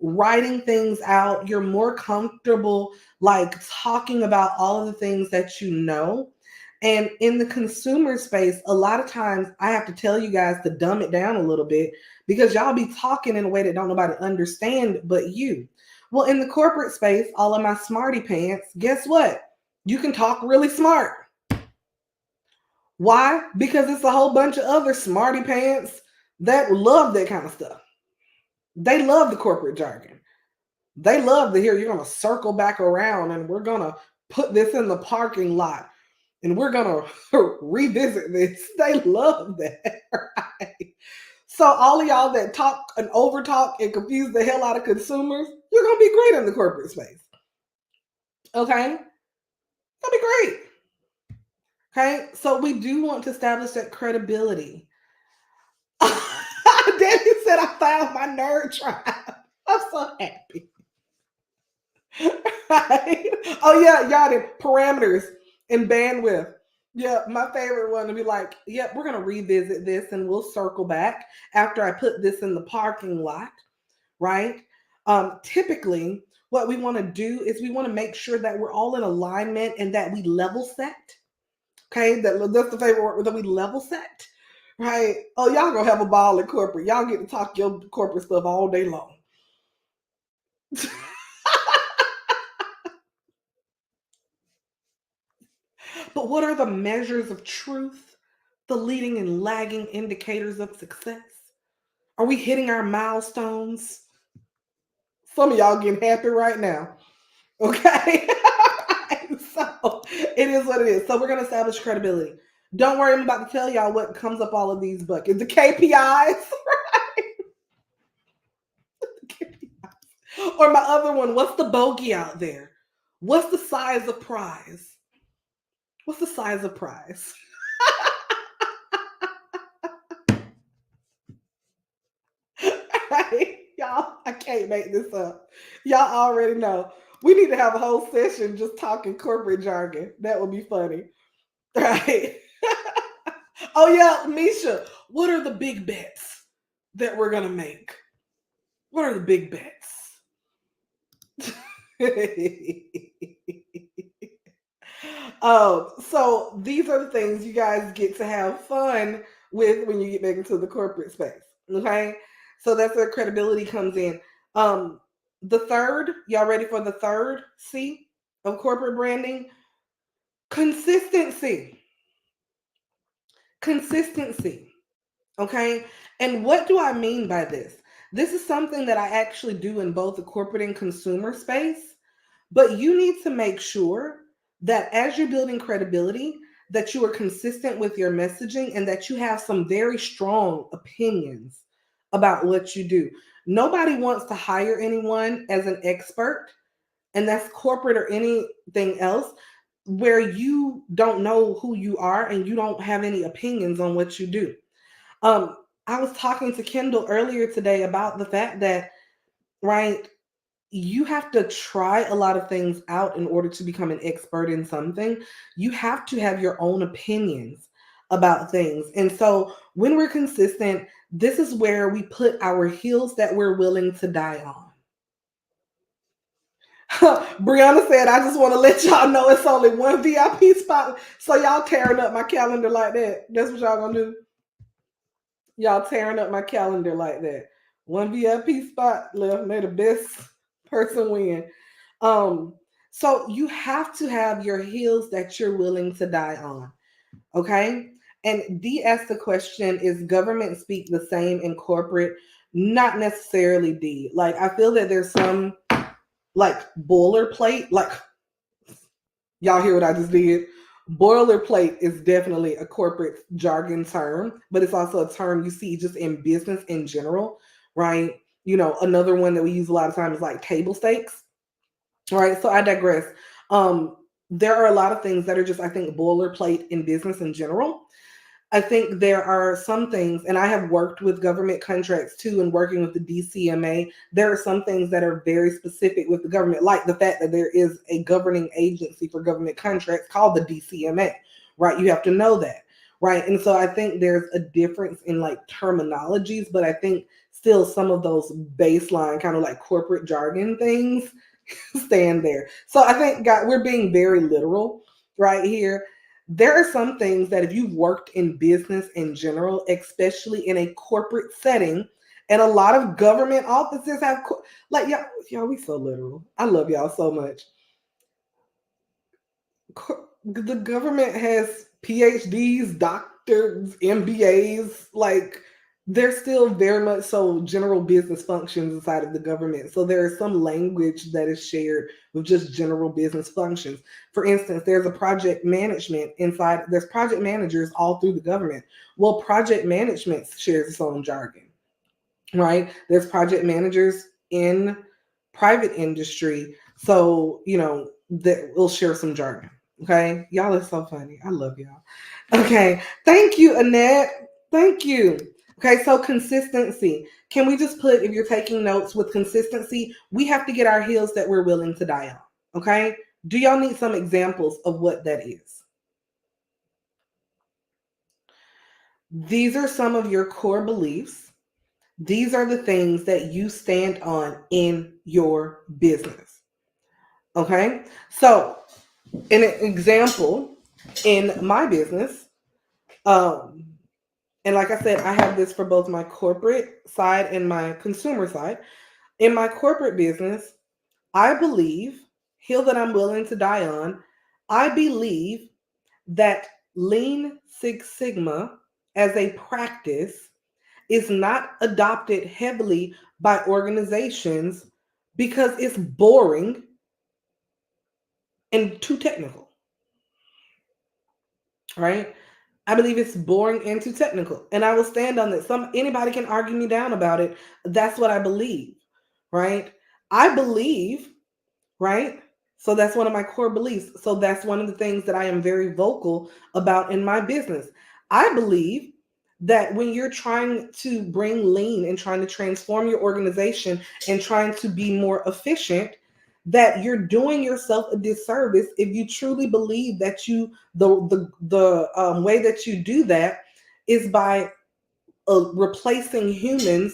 writing things out. You're more comfortable like talking about all of the things that you know. And in the consumer space, a lot of times I have to tell you guys to dumb it down a little bit because y'all be talking in a way that don't nobody understand but you. Well, in the corporate space, all of my smarty pants, guess what? You can talk really smart. Why? Because it's a whole bunch of other smarty pants that love that kind of stuff. They love the corporate jargon. They love to hear you're going to circle back around and we're going to put this in the parking lot and we're going to revisit this. They love that, right? So all of y'all that talk and over talk and confuse the hell out of consumers, you're going to be great in the corporate space. Okay? That'll be great. Okay? So we do want to establish that credibility. Danny said I found my nerd tribe. I'm so happy. Right? Oh yeah, y'all did parameters and bandwidth. Yeah, my favorite one to be like, yep, we're going to revisit this and we'll circle back after I put this in the parking lot, right? Typically, what we want to do is we want to make sure that we're all in alignment and that we level set. Okay, that's the favorite word, that we level set, right? Oh, y'all gonna have a ball in corporate. Y'all get to talk your corporate stuff all day long. But what are the measures of truth? The leading and lagging indicators of success? Are we hitting our milestones? Some of y'all getting happy right now. Okay. So it is what it is. So we're gonna establish credibility. Don't worry, I'm about to tell y'all what comes up all of these buckets. The KPIs. Or my other one, what's the bogey out there? What's the size of prize? What's the size of prize? Right? Y'all, I can't make this up. Y'all already know. We need to have a whole session just talking corporate jargon. That would be funny. Right? Oh, yeah, Misha, what are the big bets that we're going to make? What are the big bets? So these are the things you guys get to have fun with when you get back into the corporate space. Okay, so that's where credibility comes in. Um, the third, y'all ready for the third C of corporate branding? Consistency. Consistency. Okay, and what do I mean by this? This is something that I actually do in both the corporate and consumer space. But you need to make sure that as you're building credibility, that you are consistent with your messaging and that you have some very strong opinions about what you do. Nobody wants to hire anyone as an expert, and that's corporate or anything else, where you don't know who you are and you don't have any opinions on what you do. Um, I was talking to Kendall earlier today about the fact that, right, you have to try a lot of things out in order to become an expert in something. You have to have your own opinions about things. And so when we're consistent, this is where we put our heels that we're willing to die on. Brianna said, I just want to let y'all know it's only one VIP spot. So y'all tearing up my calendar like that. That's what y'all gonna do. Y'all tearing up my calendar like that. One VIP spot left. May the best person win. Um, so you have to have your heels that you're willing to die on. Okay. And D asked the question, is government speak the same in corporate? Not necessarily, D. Like, I feel that there's some like boilerplate, like, y'all hear what I just did? Boilerplate is definitely a corporate jargon term, but it's also a term you see just in business in general, right? You know, another one that we use a lot of times is like table stakes. All right, so I digress. There are a lot of things that are just, I think, boilerplate in business in general. I think there are some things, and I have worked with government contracts too, and working with the DCMA. There are some things that are very specific with the government, like the fact that there is a governing agency for government contracts called the DCMA, right? You have to know that, right? And so I think there's a difference in like terminologies, but I think still some of those baseline kind of like corporate jargon things stand there. So I think, God, we're being very literal right here. There are some things that if you've worked in business in general, especially in a corporate setting, and a lot of government offices have, like, y'all, we so literal. I love y'all so much. The government has PhDs, doctors, MBAs, like they're still very much so general business functions inside of the government. So there is some language that is shared with just general business functions. For instance, there's a project management inside, there's project managers all through the government. Well, project management shares its own jargon, right? There's project managers in private industry. So, you know, that will share some jargon. Okay. Y'all are so funny. I love y'all. Okay. Thank you, Annette. Thank you. Okay. So, consistency. Can we just put, if you're taking notes, with consistency, we have to get our heels that we're willing to die on. Okay. Do y'all need some examples of what that is? These are some of your core beliefs. These are the things that you stand on in your business. Okay. So, an example in my business, um, and like I said, I have this for both my corporate side and my consumer side. In my corporate business, I believe, hill that I'm willing to die on, I believe that Lean Six Sigma as a practice is not adopted heavily by organizations because it's boring and too technical, right? I believe it's boring and too technical. And I will stand on that. Anybody can argue me down about it. That's what I believe, right? I believe, right? So that's one of my core beliefs. So that's one of the things that I am very vocal about in my business. I believe that when you're trying to bring lean and trying to transform your organization and trying to be more efficient, that you're doing yourself a disservice if you truly believe that the way that you do that is by replacing humans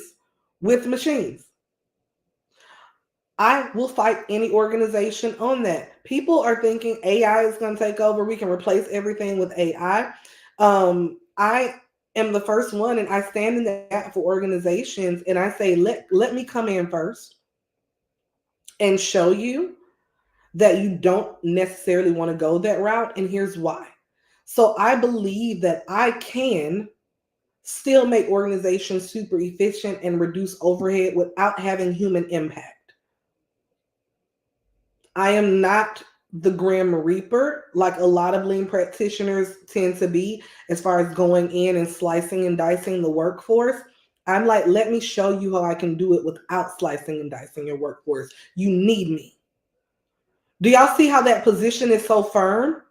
with machines. I will fight any organization on that. People are thinking AI is going to take over. We can replace everything with AI. I am the first one, and I stand in the gap for organizations, and I say, let me come in first and show you that you don't necessarily want to go that route, and here's why. So I believe that I can still make organizations super efficient and reduce overhead without having human impact. I am not the Grim Reaper like a lot of lean practitioners tend to be as far as going in and slicing and dicing the workforce. I'm like, let me show you how I can do it without slicing and dicing your workforce. You need me. Do y'all see how that position is so firm?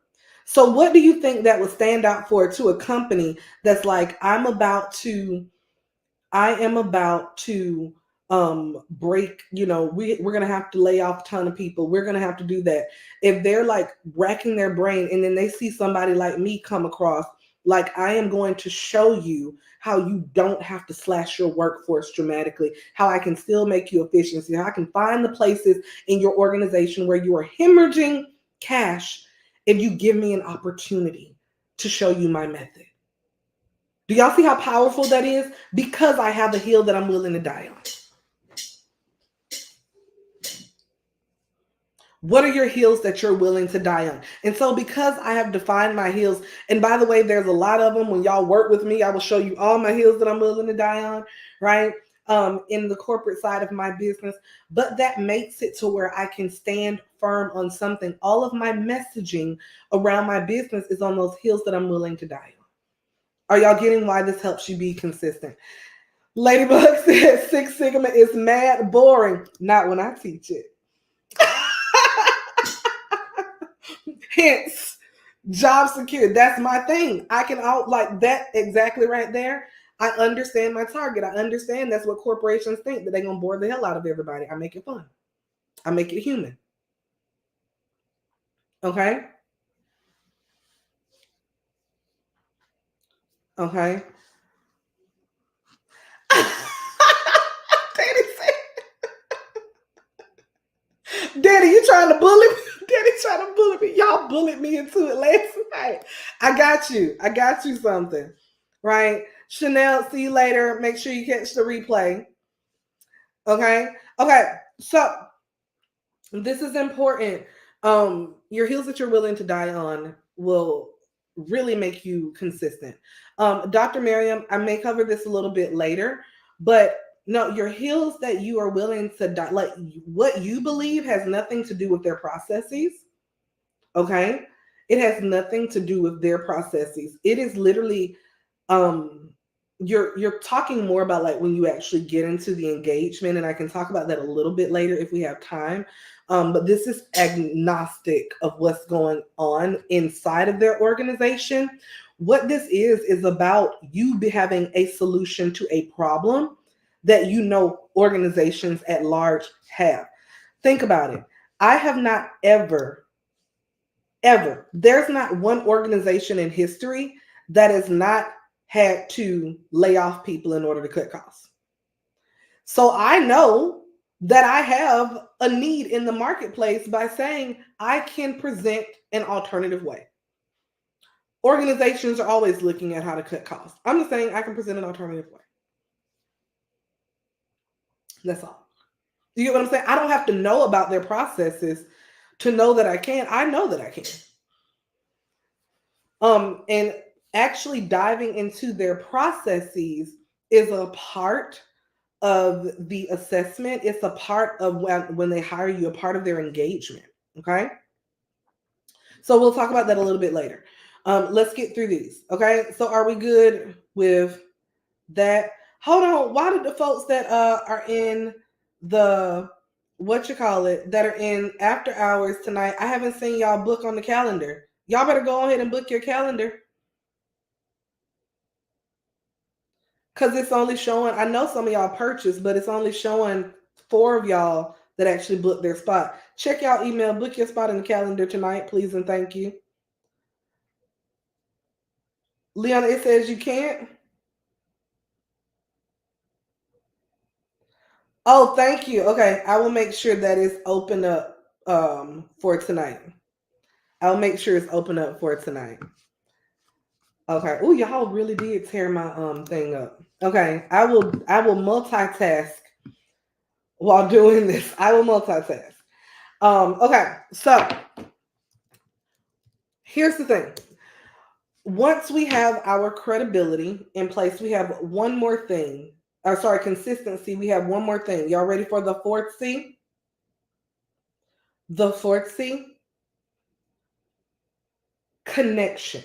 So, what do you think that would stand out for to a company that's like, I am about to break, we're gonna have to lay off a ton of people. We're gonna have to do that. If they're like racking their brain and then they see somebody like me come across, like I am going to show you how you don't have to slash your workforce dramatically, how I can still make you efficiency, how I can find the places in your organization where you are hemorrhaging cash if you give me an opportunity to show you my method. Do y'all see how powerful that is? Because I have a hill that I'm willing to die on. What are your hills that you're willing to die on? And so, because I have defined my hills, and by the way, there's a lot of them. When y'all work with me, I will show you all my hills that I'm willing to die on, right? In the corporate side of my business. But that makes it to where I can stand firm on something. All of my messaging around my business is on those hills that I'm willing to die on. Are y'all getting why this helps you be consistent? Ladybug says Six Sigma is mad boring. Not when I teach it. Hence, job secure. That's my thing. I can out like that exactly right there. I understand my target. I understand that's what corporations think, that they're gonna bore the hell out of everybody. I make it fun. I make it human. Okay. Okay. Daddy Daddy, you trying to bully me? Daddy trying to bully me. Y'all bullied me into it last night. I got you. I got you something. Right? Chanel, see you later. Make sure you catch the replay. Okay. Okay. So this is important. Your heels that you're willing to die on will really make you consistent. Dr. Miriam, I may cover this a little bit later, but no, your heels that you are willing to die, like what you believe has nothing to do with their processes. Okay. It has nothing to do with their processes. It is literally um you're talking more about like when you actually get into the engagement, and I can talk about that a little bit later if we have time. But this is agnostic of what's going on inside of their organization. What this is about you having a solution to a problem that organizations at large have. Think about it. I have not ever, there's not one organization in history that is not had to lay off people in order to cut costs. So I know that I have a need in the marketplace by saying I can present an alternative way. Organizations are always looking at how to cut costs. I'm just saying I can present an alternative way. That's all. You get what I'm saying? I don't have to know about their processes to know that I can. I know that I can. And actually diving into their processes is a part of the assessment. It's a part of when they hire you, a part of their engagement. Okay. So we'll talk about that a little bit later. Let's get through these. Okay. So are we good with that? Hold on. Why did the folks that are in the that are in after hours tonight, I haven't seen y'all book on the calendar. Y'all better go ahead and book your calendar. Because it's only showing, I know some of y'all purchased, but it's only showing 4 of y'all that actually booked their spot. Check y'all email, book your spot in the calendar tonight, please and thank you. Leona, it says you can't. Oh, thank you. Okay, I will make sure that it's open up for tonight. I'll make sure it's open up for tonight. Okay. Oh, y'all really did tear my thing up. Okay, I will multitask while doing this. I will multitask. Okay, so here's the thing. Once we have our credibility in place, we have one more thing. Consistency. We have one more thing. Y'all ready for the 4th C? The 4th C? Connection.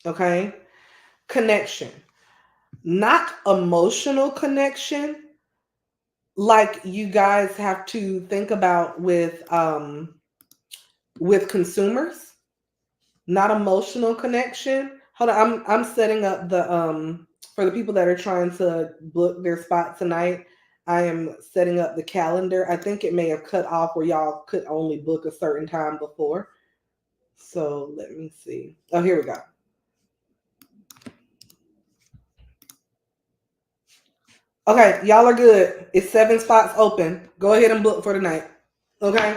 Okay? Connection. Not emotional connection like you guys have to think about with consumers. Not emotional connection. Hold on, I'm setting up the for the people that are trying to book their spot tonight. I am setting up the calendar. I think it may have cut off where y'all could only book a certain time before. So let me see. Oh, here we go. Okay, y'all are good. It's 7 spots open. Go ahead and book for tonight. Okay.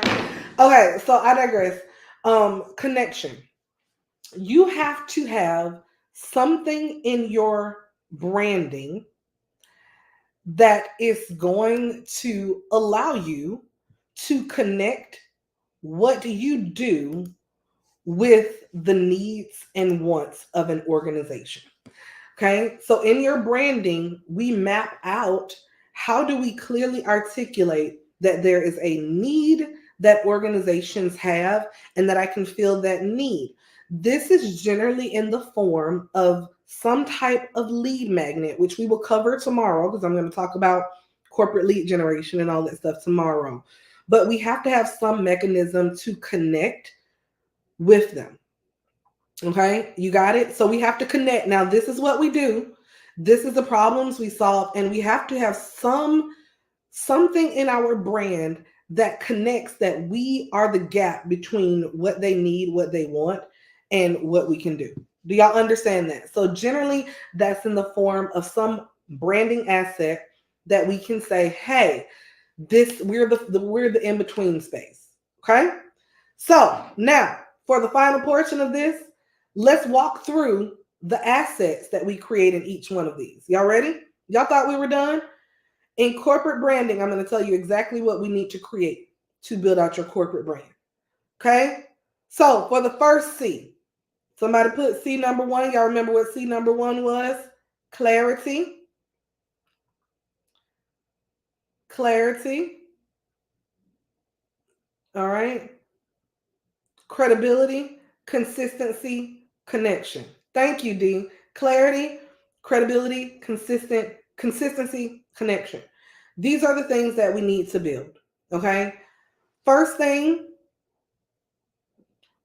Okay, so I digress. Connection. You have to have something in your branding that is going to allow you to connect what you do with the needs and wants of an organization. Okay, so in your branding, we map out how do we clearly articulate that there is a need that organizations have and that I can fill that need. This is generally in the form of some type of lead magnet, which we will cover tomorrow because I'm going to talk about corporate lead generation and all that stuff tomorrow. But we have to have some mechanism to connect with them. Okay, you got it? So we have to connect. Now, this is what we do. This is the problems we solve, and we have to have something in our brand that connects that we are the gap between what they need, what they want, and what we can do. Do y'all understand that? So generally, that's in the form of some branding asset that we can say, hey, we're the in-between space. Okay? So now for the final portion of this, let's walk through the assets that we create in each one of these. Y'all ready? Y'all thought we were done? In corporate branding, I'm going to tell you exactly what we need to create to build out your corporate brand. Okay? So for the first C, somebody put C number 1. Y'all remember what C number 1 was? Clarity. Clarity. All right. Credibility, consistency, connection. Thank you, D. Clarity, credibility, consistency, connection. These are the things that we need to build. Okay. First thing,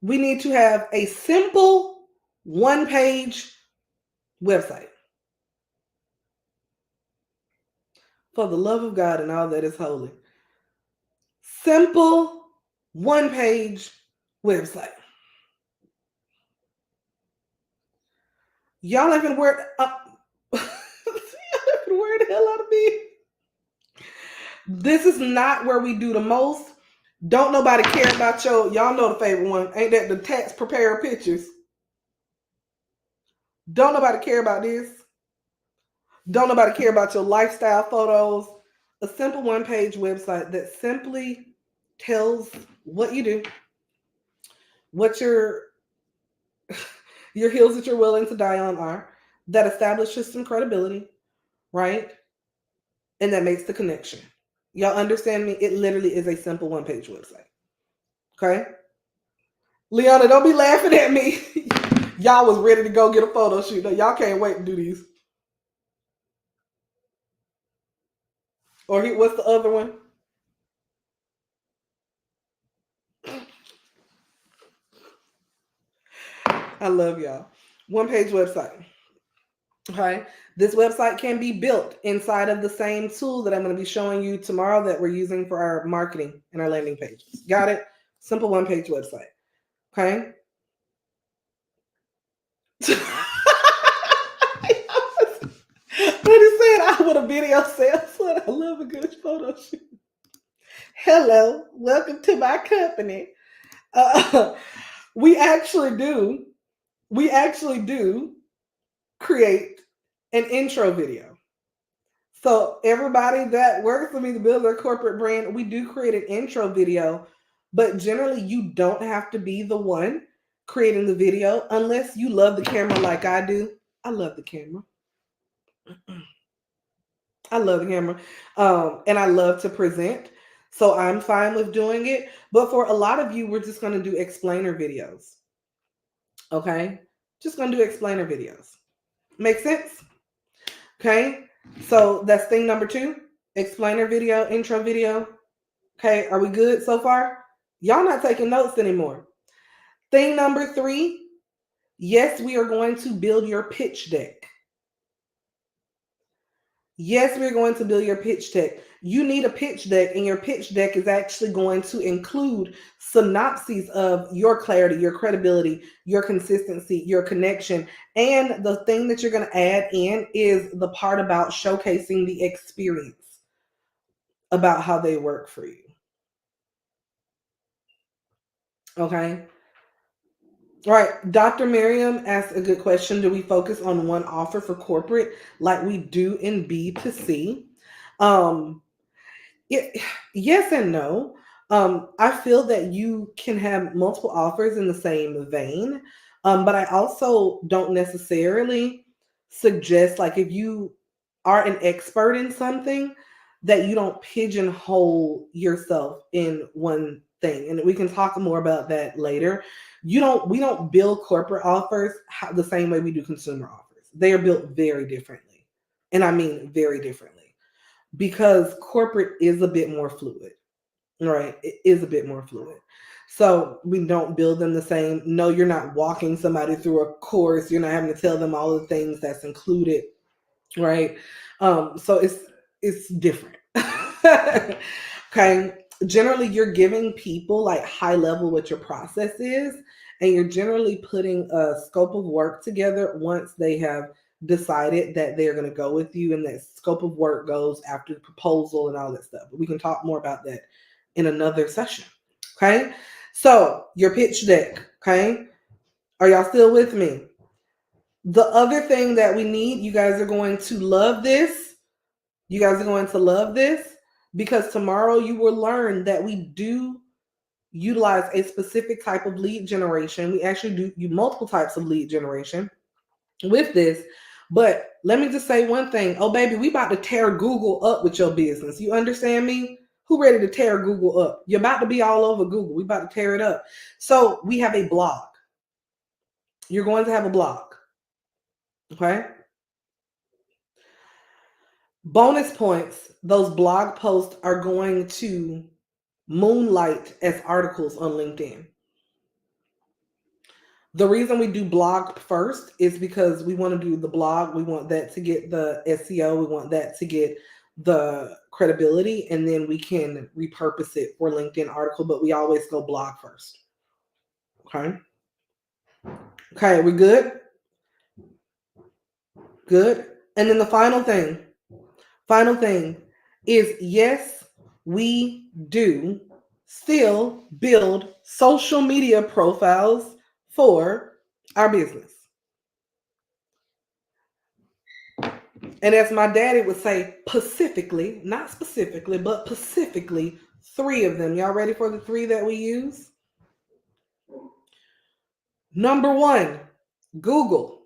we need to have a simple 1-page website. For the love of God and all that is holy. Simple 1-page website. Y'all ain't finna wear y'all ain't finna wear the hell out of me. This is not where we do the most. Don't nobody care about y'all know the favorite one. Ain't that the tax preparer pictures? Don't nobody care about this. Don't nobody care about your lifestyle photos. A simple one-page website that simply tells what you do, what your hills that you're willing to die on are, that establishes some credibility, right? And that makes the connection. Y'all understand me? It literally is a simple one-page website. Okay? Leona, don't be laughing at me. Y'all was ready to go get a photo shoot. No, y'all can't wait to do these. Or what's the other one? I love y'all. One-page website. Okay. This website can be built inside of the same tool that I'm going to be showing you tomorrow that we're using for our marketing and our landing pages. Got it? Simple one-page website. Okay. But he said I would a video sales. I love a good photo shoot. Hello, welcome to my company. Uh, we actually do. We actually do create an intro video. So everybody that works with me to build their corporate brand, we do create an intro video, but generally you don't have to be the one creating the video unless you love the camera like I do. I love the camera. I love the camera. And I love to present. So I'm fine with doing it. But for a lot of you, we're just going to do explainer videos. Okay? Just going to do explainer videos. Make sense? Okay? So that's thing number 2. Explainer video, intro video. Okay, are we good so far? Y'all not taking notes anymore. Thing number 3. Yes, we are going to build your pitch deck. Yes, we're going to build your pitch deck. You need a pitch deck, and your pitch deck is actually going to include synopses of your clarity, your credibility, your consistency, your connection. And the thing that you're going to add in is the part about showcasing the experience about how they work for you. Okay. All right. Dr. Miriam asked a good question. Do we focus on one offer for corporate like we do in B2C? Yes and no. I feel that you can have multiple offers in the same vein, but I also don't necessarily suggest, like, if you are an expert in something, that you don't pigeonhole yourself in one thing. And we can talk more about that later. We don't build corporate offers the same way we do consumer offers. They are built very differently, and I mean very differently, because corporate is a bit more fluid, right? It is a bit more fluid. So we don't build them the same. No, you're not walking somebody through a course. You're not having to tell them all the things that's included, right? So it's different. Okay. Generally, you're giving people like high level what your process is, and you're generally putting a scope of work together once they have decided that they're going to go with you, and that scope of work goes after the proposal and all that stuff. But we can talk more about that in another session. Okay. So your pitch deck. Okay. Are y'all still with me? The other thing that we need, you guys are going to love this. You guys are going to love this, because tomorrow you will learn that we do utilize a specific type of lead generation. We actually do multiple types of lead generation with this. But let me just say one thing. Oh, baby, we about to tear Google up with your business. You understand me? Who ready to tear Google up? You're about to be all over Google. We about to tear it up. So we have a blog. You're going to have a blog. Okay. Bonus points. Those blog posts are going to moonlight as articles on LinkedIn. The reason we do blog first is because we want to do the blog. We want that to get the SEO. We want that to get the credibility, and then we can repurpose it for LinkedIn article, but we always go blog first. Okay. Okay, we good? Good. And then the final thing is yes, we do still build social media profiles for our business. And as my daddy would say, pacifically, not specifically, but pacifically, three of them. Y'all ready for the three that we use? Number one, Google.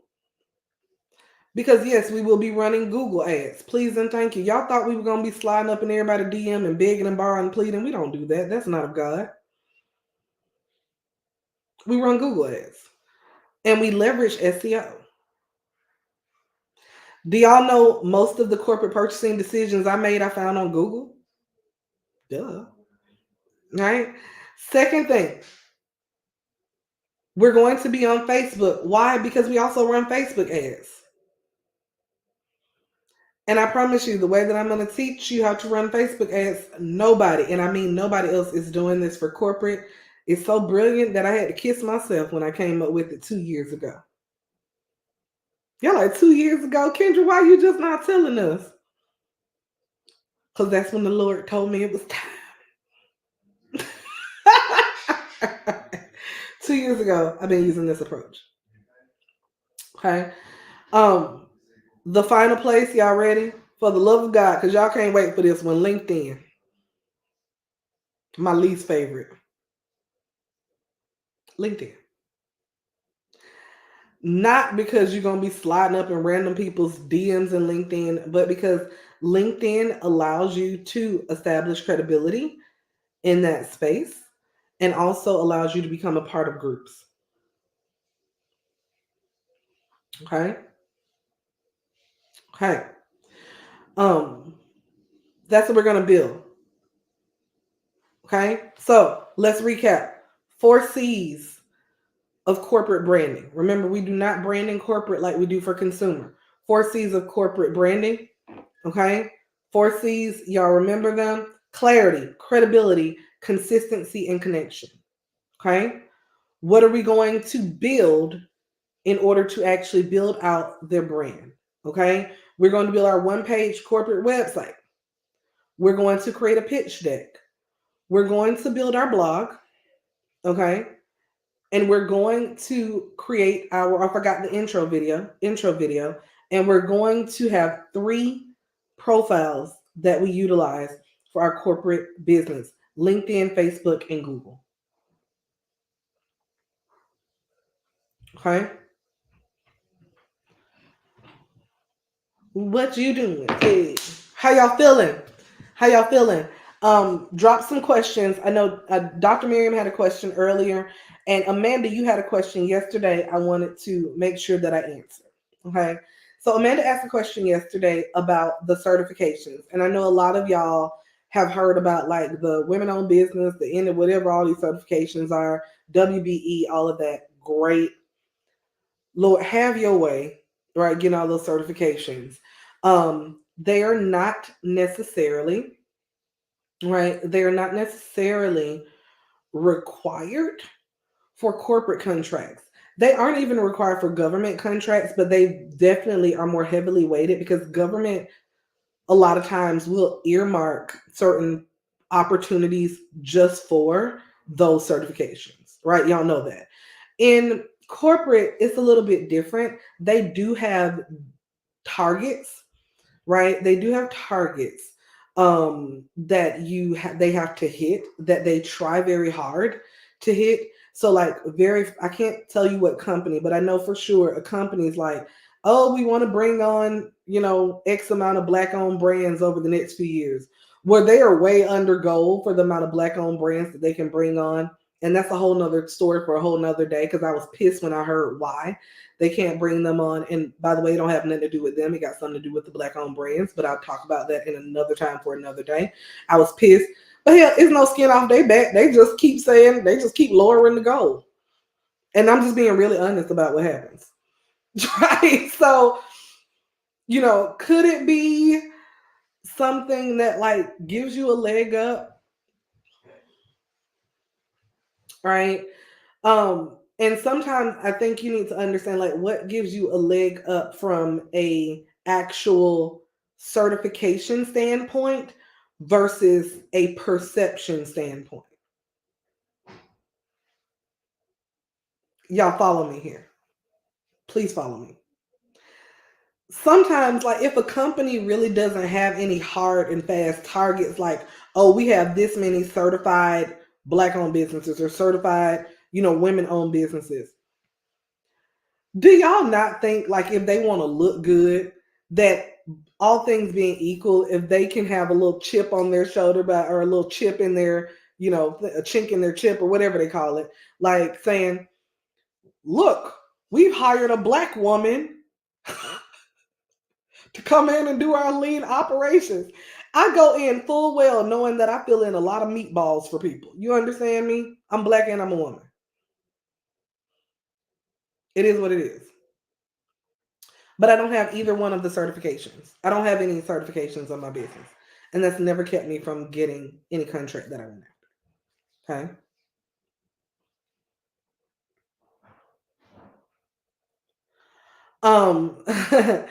Because yes, we will be running Google ads. Please and thank you. Y'all thought we were going to be sliding up in everybody DM and begging and borrowing and pleading. We don't do that. That's not of God. We run Google ads. And we leverage SEO. Do y'all know most of the corporate purchasing decisions I found on Google? Duh. Right? Second thing, we're going to be on Facebook. Why? Because we also run Facebook ads. And I promise you, the way that I'm going to teach you how to run Facebook ads, nobody, and I mean nobody else is doing this for corporate. It's so brilliant that I had to kiss myself when I came up with it 2 years ago. You're like, 2 years ago? Kendra, why you just not telling us? Because that's when the Lord told me it was time. 2 years ago, I've been using this approach. Okay. The final place, y'all ready? For the love of God, because y'all can't wait for this one. LinkedIn. My least favorite. LinkedIn. Not because you're going to be sliding up in random people's DMs in LinkedIn, but because LinkedIn allows you to establish credibility in that space and also allows you to become a part of groups. Okay. Okay. That's what we're going to build. Okay. So let's recap. 4 C's of corporate branding. Remember, we do not brand in corporate like we do for consumer. 4 C's of corporate branding. Okay. 4 C's, y'all remember them? Clarity, credibility, consistency, and connection. Okay. What are we going to build in order to actually build out their brand? Okay. We're going to build our 1-page corporate website. We're going to create a pitch deck. We're going to build our blog. Okay. And we're going to create I forgot the intro video, and we're going to have 3 profiles that we utilize for our corporate business: LinkedIn, Facebook, and Google. Okay. What you doing? Hey, how y'all feeling? How y'all feeling? Drop some questions. I know Dr. Miriam had a question earlier, and Amanda, you had a question yesterday. I wanted to make sure that I answered. Okay. So Amanda asked a question yesterday about the certifications, and I know a lot of y'all have heard about like the women-owned business, the end of whatever all these certifications are, WBE, all of that. Great. Lord, have your way, right? Getting all those certifications. They are not necessarily, right? They are not necessarily required for corporate contracts. They aren't even required for government contracts, but they definitely are more heavily weighted because government a lot of times will earmark certain opportunities just for those certifications, right? Y'all know that. In corporate, it's a little bit different. They do have targets, right? They do have targets that they have to hit, that they try very hard to hit. So like I can't tell you what company, but I know for sure a company is like, oh, we want to bring on, X amount of Black owned brands over the next few years, where they are way under goal for the amount of Black owned brands that they can bring on. And that's a whole nother story for a whole nother day, because I was pissed when I heard why they can't bring them on. And by the way, it don't have nothing to do with them. It got something to do with the Black owned brands, but I'll talk about that in another time for another day. I was pissed. But hell, it's no skin off their back. They just keep lowering the goal. And I'm just being really honest about what happens. Right? So, could it be something that like gives you a leg up? Right? And And sometimes I think you need to understand like what gives you a leg up from a actual certification standpoint versus a perception standpoint. Y'all follow me here. Please follow me. Sometimes like if a company really doesn't have any hard and fast targets like, oh, we have this many certified black owned businesses or certified, women owned businesses. Do y'all not think like if they want to look good, that all things being equal, if they can have a little chip on their shoulder or a little chip in their, a chink in their chip or whatever they call it, like saying, look, we've hired a black woman to come in and do our lean operations. I go in full well knowing that I fill in a lot of meatballs for people. You understand me? I'm black and I'm a woman. It is what it is. But I don't have either one of the certifications. I don't have any certifications on my business. And that's never kept me from getting any contract that I went after. Okay. Um,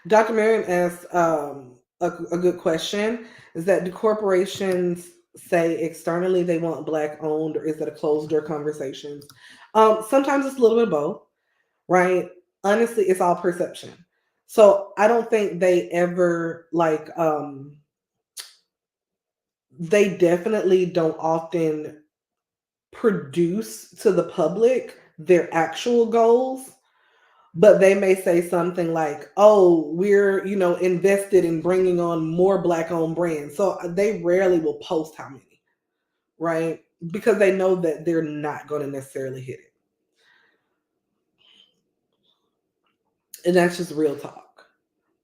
Dr. Miriam asked a good question. Is that do corporations say externally they want black owned, or is it a closed door conversation? Sometimes it's a little bit of both, right? Honestly, it's all perception. So I don't think they ever they definitely don't often produce to the public their actual goals, but they may say something like, oh, we're invested in bringing on more black owned brands. So they rarely will post how many, right? Because they know that they're not going to necessarily hit it. And that's just real talk.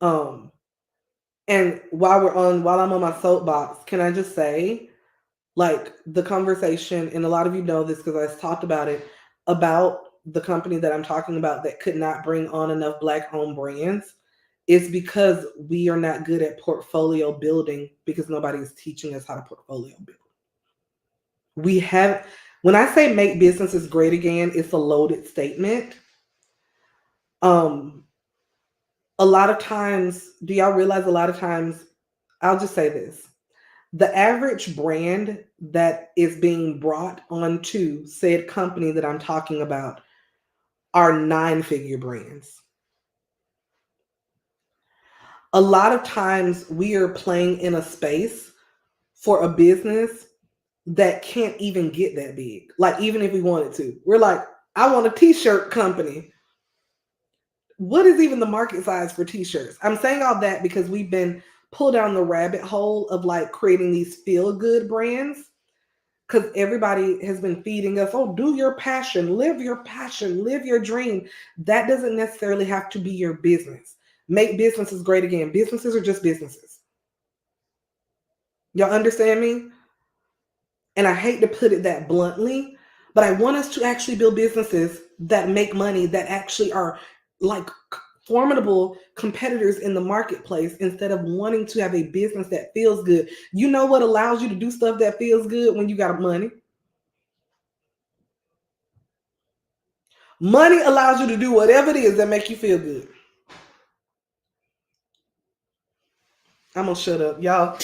And while I'm on my soapbox, can I just say, like, the conversation, and a lot of you know this because I talked about it, about the company that I'm talking about that could not bring on enough black owned brands, is because we are not good at portfolio building because nobody is teaching us how to portfolio build. We have, when I say make businesses great again, it's a loaded statement. A lot of times, do y'all realize a lot of times, I'll just say this, the average brand that is being brought onto said company that I'm talking about are 9-figure brands. A lot of times we are playing in a space for a business that can't even get that big. Like, even if we wanted to, we're like, I want a t-shirt company. What is even the market size for t-shirts? I'm saying all that because we've been pulled down the rabbit hole of like creating these feel good brands, because everybody has been feeding us, oh, do your passion, live your dream. That doesn't necessarily have to be your business. Make businesses great again. Businesses are just businesses. Y'all understand me? And I hate to put it that bluntly, but I want us to actually build businesses that make money, that actually are like formidable competitors in the marketplace, instead of wanting to have a business that feels good. You know what allows you to do stuff that feels good? When you got money. Money allows you to do whatever it is that make you feel good. I'm gonna shut up, y'all.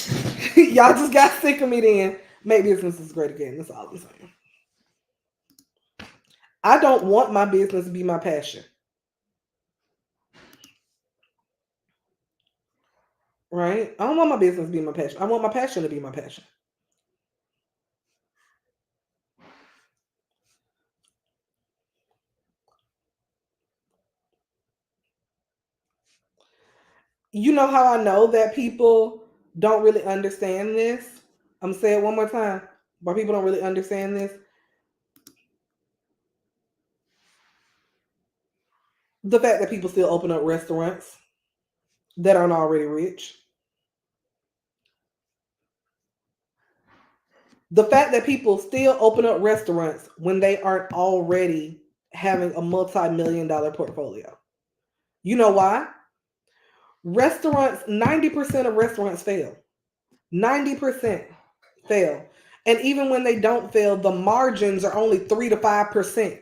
Y'all just got sick of me. Then make business is great again. That's all I'm saying. I don't want my business to be my passion. Right? I don't want my business to be my passion. I want my passion to be my passion. You know how I know that people don't really understand this? I'm gonna say it one more time. Why people don't really understand this? The fact that people still open up restaurants that aren't already rich. The fact that people still open up restaurants when they aren't already having a multi-million-dollar portfolio. You know why? Restaurants, 90% of restaurants fail. 90% fail. And even when they don't fail, the margins are only 3 to 5%.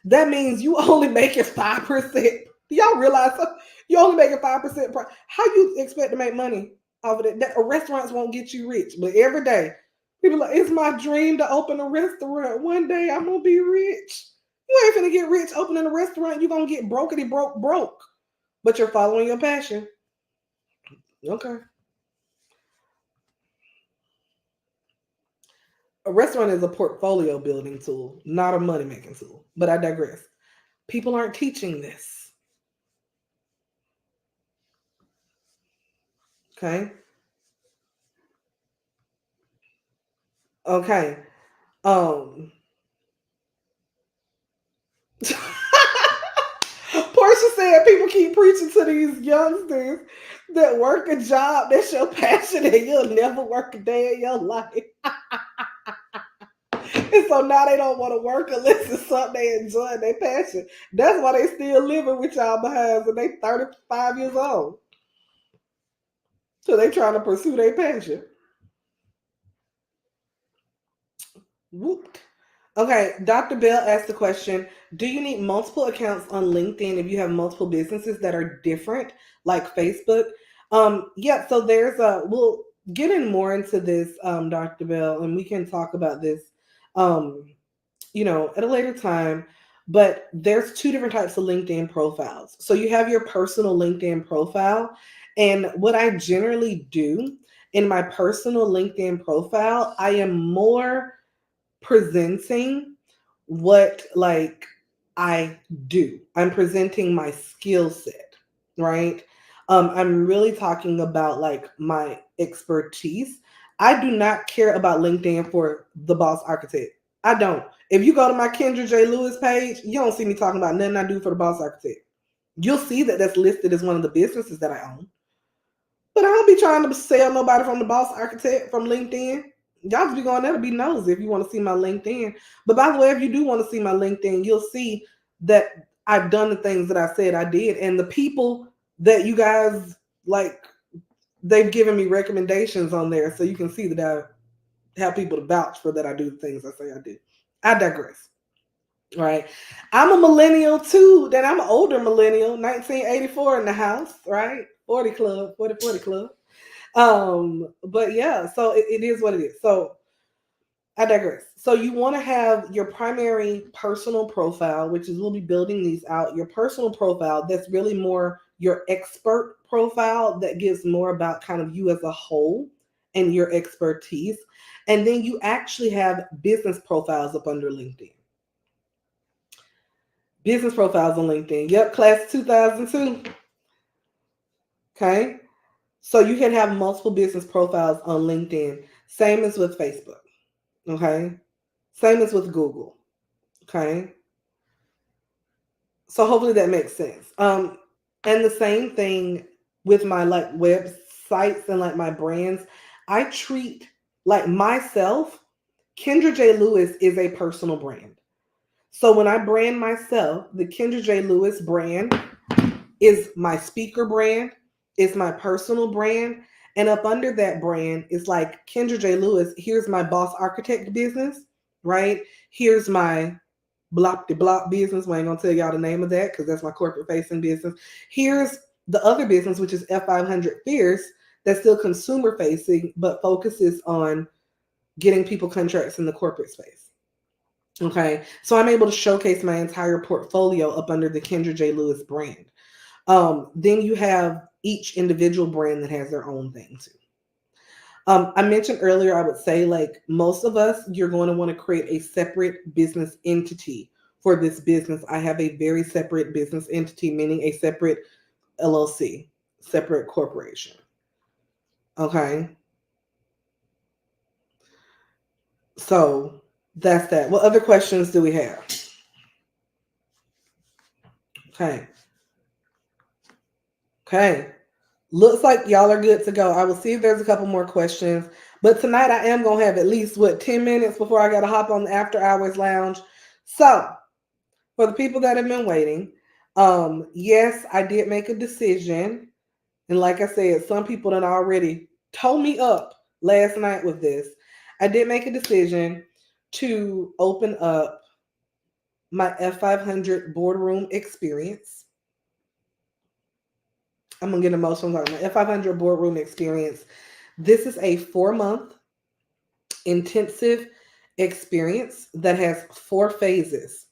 That means you only making 5%. Do y'all realize you only making 5%? How you expect to make money off of that? Restaurants won't get you rich, but every day people like, it's my dream to open a restaurant. One day I'm gonna be rich. You ain't finna get rich opening a restaurant. You're gonna get brokety broke. But you're following your passion. Okay. A restaurant is a portfolio building tool, not a money making tool. But I digress. People aren't teaching this. Okay. Okay. Um Portia said people keep preaching to these youngsters that work a job that's your passion and you'll never work a day in your life. And so now they don't want to work unless it's something they enjoy and they passion. That's why they still living with y'all behind when they 35 years old. So they trying to pursue their passion. Whoop. Okay, Dr. Bell asked the question, do you need multiple accounts on LinkedIn if you have multiple businesses that are different, like Facebook? Yeah, so we'll get in more into this, Dr. Bell, and we can talk about this, um, at a later time. But there's two different types of LinkedIn profiles. So you have your personal LinkedIn profile. And what I generally do in my personal LinkedIn profile, I am more presenting what like I do. I'm presenting my skill set, right? I'm really talking about like my expertise. I do not care about LinkedIn for the boss architect. I don't. If you go to my Kendra J. Lewis page, you don't see me talking about nothing I do for the boss architect. You'll see that that's listed as one of the businesses that I own. But I don't be trying to sell nobody from the boss architect from LinkedIn. Y'all just be going there to be nosy if you want to see my LinkedIn. But by the way, if you do want to see my LinkedIn, you'll see that I've done the things that I said I did. And the people that you guys like, they've given me recommendations on there. So you can see that I have people to vouch for that I do the things I say I do. I digress. Right. I'm a millennial too. Then I'm an older millennial, 1984 in the house, right? 40 club, 40 club. But yeah, so it is what it is. So I digress. So you want to have your primary personal profile, which is we'll be building these out. Your personal profile that's really more your expert profile that gives more about kind of you as a whole and your expertise. And then you actually have business profiles up under LinkedIn. Business profiles on LinkedIn. Yep, class 2002. Okay. So you can have multiple business profiles on LinkedIn. Same as with Facebook. Okay. Same as with Google. Okay. So hopefully that makes sense. And the same thing with my like websites and like my brands. I treat like myself, Kendra J. Lewis is a personal brand. So when I brand myself, the Kendra J. Lewis brand is my speaker brand, is my personal brand. And up under that brand is like Kendra J. Lewis. Here's my boss architect business, right? Here's my block the block business. I ain't gonna tell y'all the name of that because that's my corporate facing business. Here's the other business, which is F500 Fierce, that's still consumer facing, but focuses on getting people contracts in the corporate space. Okay, so I'm able to showcase my entire portfolio up under the Kendra J. Lewis brand. Then you have each individual brand that has their own thing too. I mentioned earlier, I would say like most of us, you're going to want to create a separate business entity for this business. I have a very separate business entity, meaning a separate LLC, separate corporation. Okay. So that's that. What other questions do we have? Okay. Okay. Looks like y'all are good to go. I will see if there's a couple more questions. But tonight I am going to have at least, 10 minutes before I got to hop on the after hours lounge. So for the people that have been waiting, yes, I did make a decision. And like I said, some people that already told me up last night with this. I did make a decision to open up my F500 boardroom experience. I'm going to get emotional talking about my F500 boardroom experience. This is a 4-month intensive experience that has 4 phases.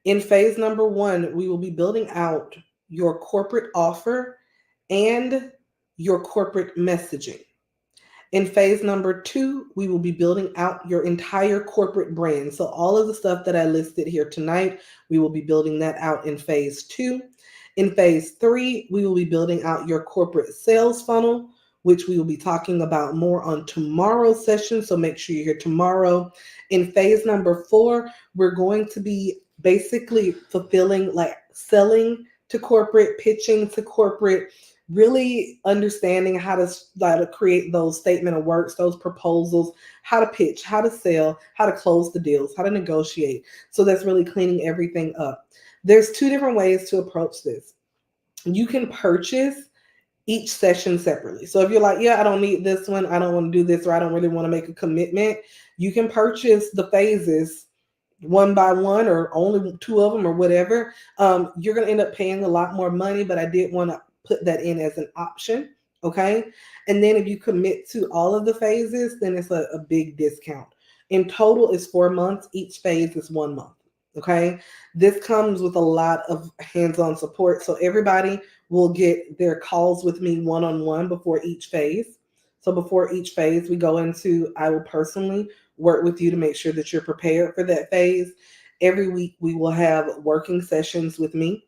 In phase number 1, we will be building out your corporate offer and your corporate messaging. In phase number 2, we will be building out your entire corporate brand. So, all of the stuff that I listed here tonight, we will be building that out in phase 2. In phase 3, we will be building out your corporate sales funnel, which we will be talking about more on tomorrow's session. So, make sure you're here tomorrow. In phase number 4, we're going to be basically fulfilling, like selling to corporate, pitching to corporate, really understanding how to create those statement of works, those proposals, how to pitch, how to sell, how to close the deals, how to negotiate. So that's really cleaning everything up. There's 2 different ways to approach this. You can purchase each session separately. So if you're like, yeah, I don't need this one, I don't want to do this, or I don't really want to make a commitment, you can purchase the phases one by one, or only 2 of them, or whatever. You're going to end up paying a lot more money, but I did want to put that in as an option. Okay. And then if you commit to all of the phases, then it's a big discount. In total, it's 4 months. Each phase is 1 month. Okay. This comes with a lot of hands on support. So everybody will get their calls with me one on one before each phase. So before each phase, we go into, I will personally work with you to make sure that you're prepared for that phase. Every week, we will have working sessions with me.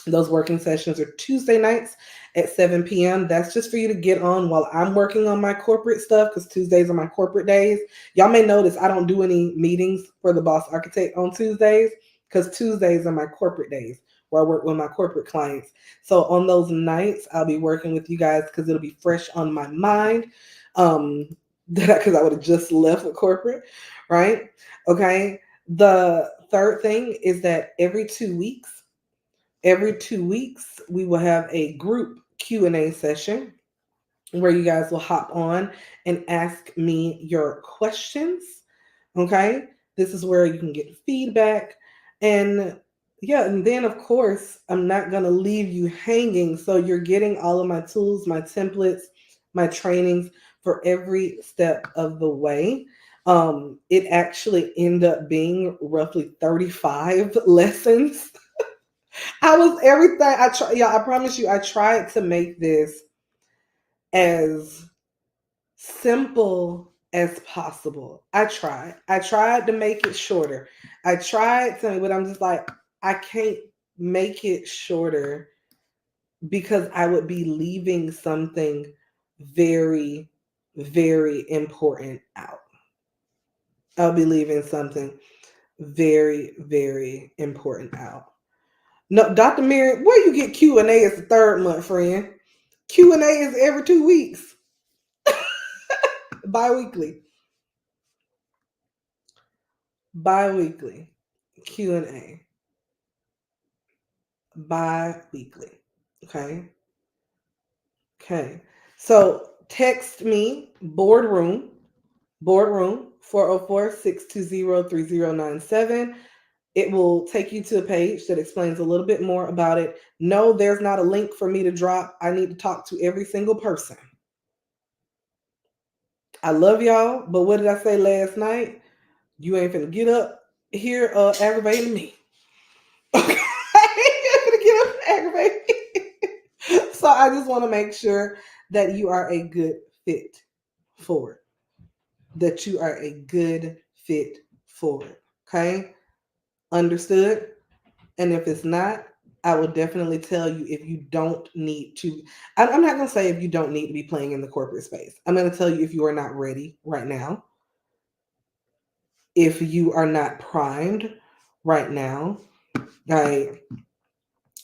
Those working sessions are Tuesday nights at 7 p.m. That's just for you to get on while I'm working on my corporate stuff, because Tuesdays are my corporate days. Y'all may notice I don't do any meetings for the Boss Architect on Tuesdays, because Tuesdays are my corporate days where I work with my corporate clients. So on those nights, I'll be working with you guys because it'll be fresh on my mind. Because I would have just left with corporate, right? Okay. The third thing is that every 2 weeks, we will have a group Q&A session where you guys will hop on and ask me your questions. Okay. This is where you can get feedback. And yeah, and then of course, I'm not going to leave you hanging. So you're getting all of my tools, my templates, my trainings for every step of the way. It actually ended up being roughly 35 lessons. I was everything I try. Yeah, I promise you, I tried to make this as simple as possible. I tried to make it shorter. I tried to, but I'm just like, I can't make it shorter because I would be leaving something very, very important out. I'll be leaving something very, very important out. No, Dr. Mary, where you get Q&A is the 3rd month, friend. Q&A is every 2 weeks, bi-weekly. Bi-weekly Q&A. Bi-weekly. Okay. Okay. So text me boardroom 404-620-3097. It will take you to a page that explains a little bit more about it. No, there's not a link for me to drop. I need to talk to every single person. I love y'all, but what did I say last night? You ain't finna get up here aggravating me. Okay? You're gonna get up and aggravate me. So I just want to make sure that you are a good fit for it. That you are a good fit for it. Okay? Understood? And if it's not, I will definitely tell you if you don't need to. I'm not going to say if you don't need to be playing in the corporate space. I'm going to tell you if you are not ready right now, if you are not primed right now, right,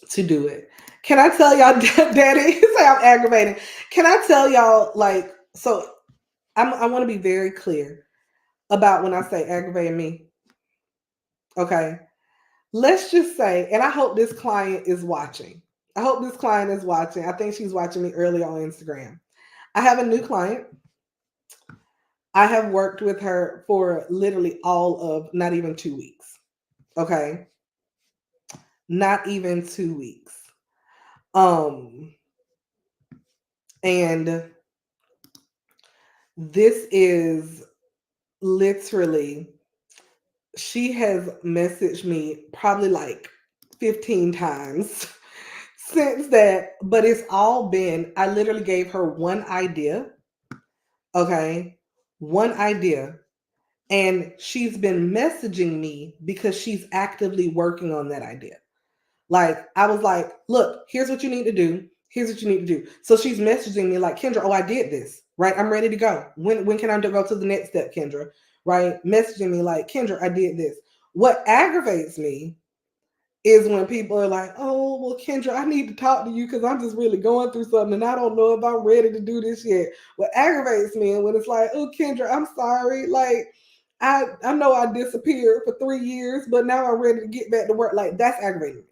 to do it. Can I tell y'all, Daddy? Say I'm aggravating. Can I tell y'all, like, so I want to be very clear about when I say aggravating me. Okay. Let's just say, and I hope this client is watching. I hope this client is watching. I think she's watching me early on Instagram. I have a new client. I have worked with her for literally all of not even 2 weeks. Okay. Not even 2 weeks. Um, and this is literally, she has messaged me probably like 15 times since that, but it's all been, I literally gave her one idea. Okay. One idea. And she's been messaging me because she's actively working on that idea. Like, I was like, look, here's what you need to do. Here's what you need to do. So she's messaging me like, Kendra, oh, I did this, right? I'm ready to go. When can I go to the next step, Kendra? Right? Messaging me like, Kendra, I did this. What aggravates me is when people are like, oh, well, Kendra, I need to talk to you because I'm just really going through something and I don't know if I'm ready to do this yet. What aggravates me and when it's like, oh, Kendra, I'm sorry. Like, I know I disappeared for 3 years, but now I'm ready to get back to work. Like, that's aggravating me.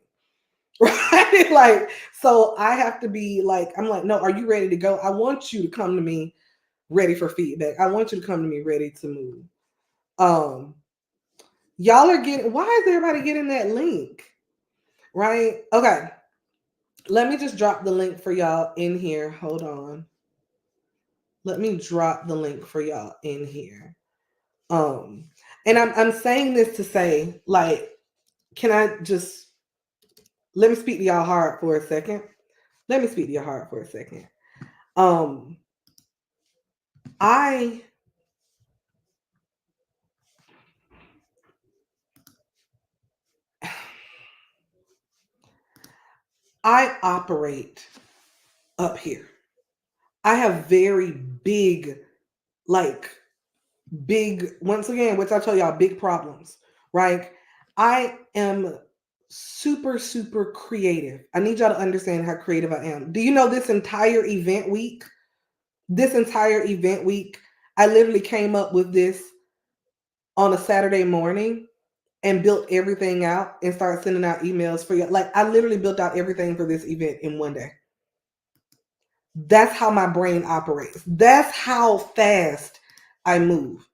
Right? Like, so I have to be like, I'm like, no, are you ready to go? I want you to come to me ready for feedback. I want you to come to me ready to move. Y'all are getting, why is everybody getting that link? Right? Okay. Let me just drop the link for y'all in here. Hold on. Let me drop the link for y'all in here. And I'm saying this to say, like, can I just let me speak to y'all heart for a second? Let me speak to your heart for a second. I operate up here. I have very big, like big, once again, which I tell y'all, big problems, right? I am super, super creative. I need y'all to understand how creative I am. Do you know this entire event week? This entire event week, I literally came up with this on a Saturday morning and built everything out and started sending out emails for you. Like, I literally built out everything for this event in one day. That's how my brain operates. That's how fast I move.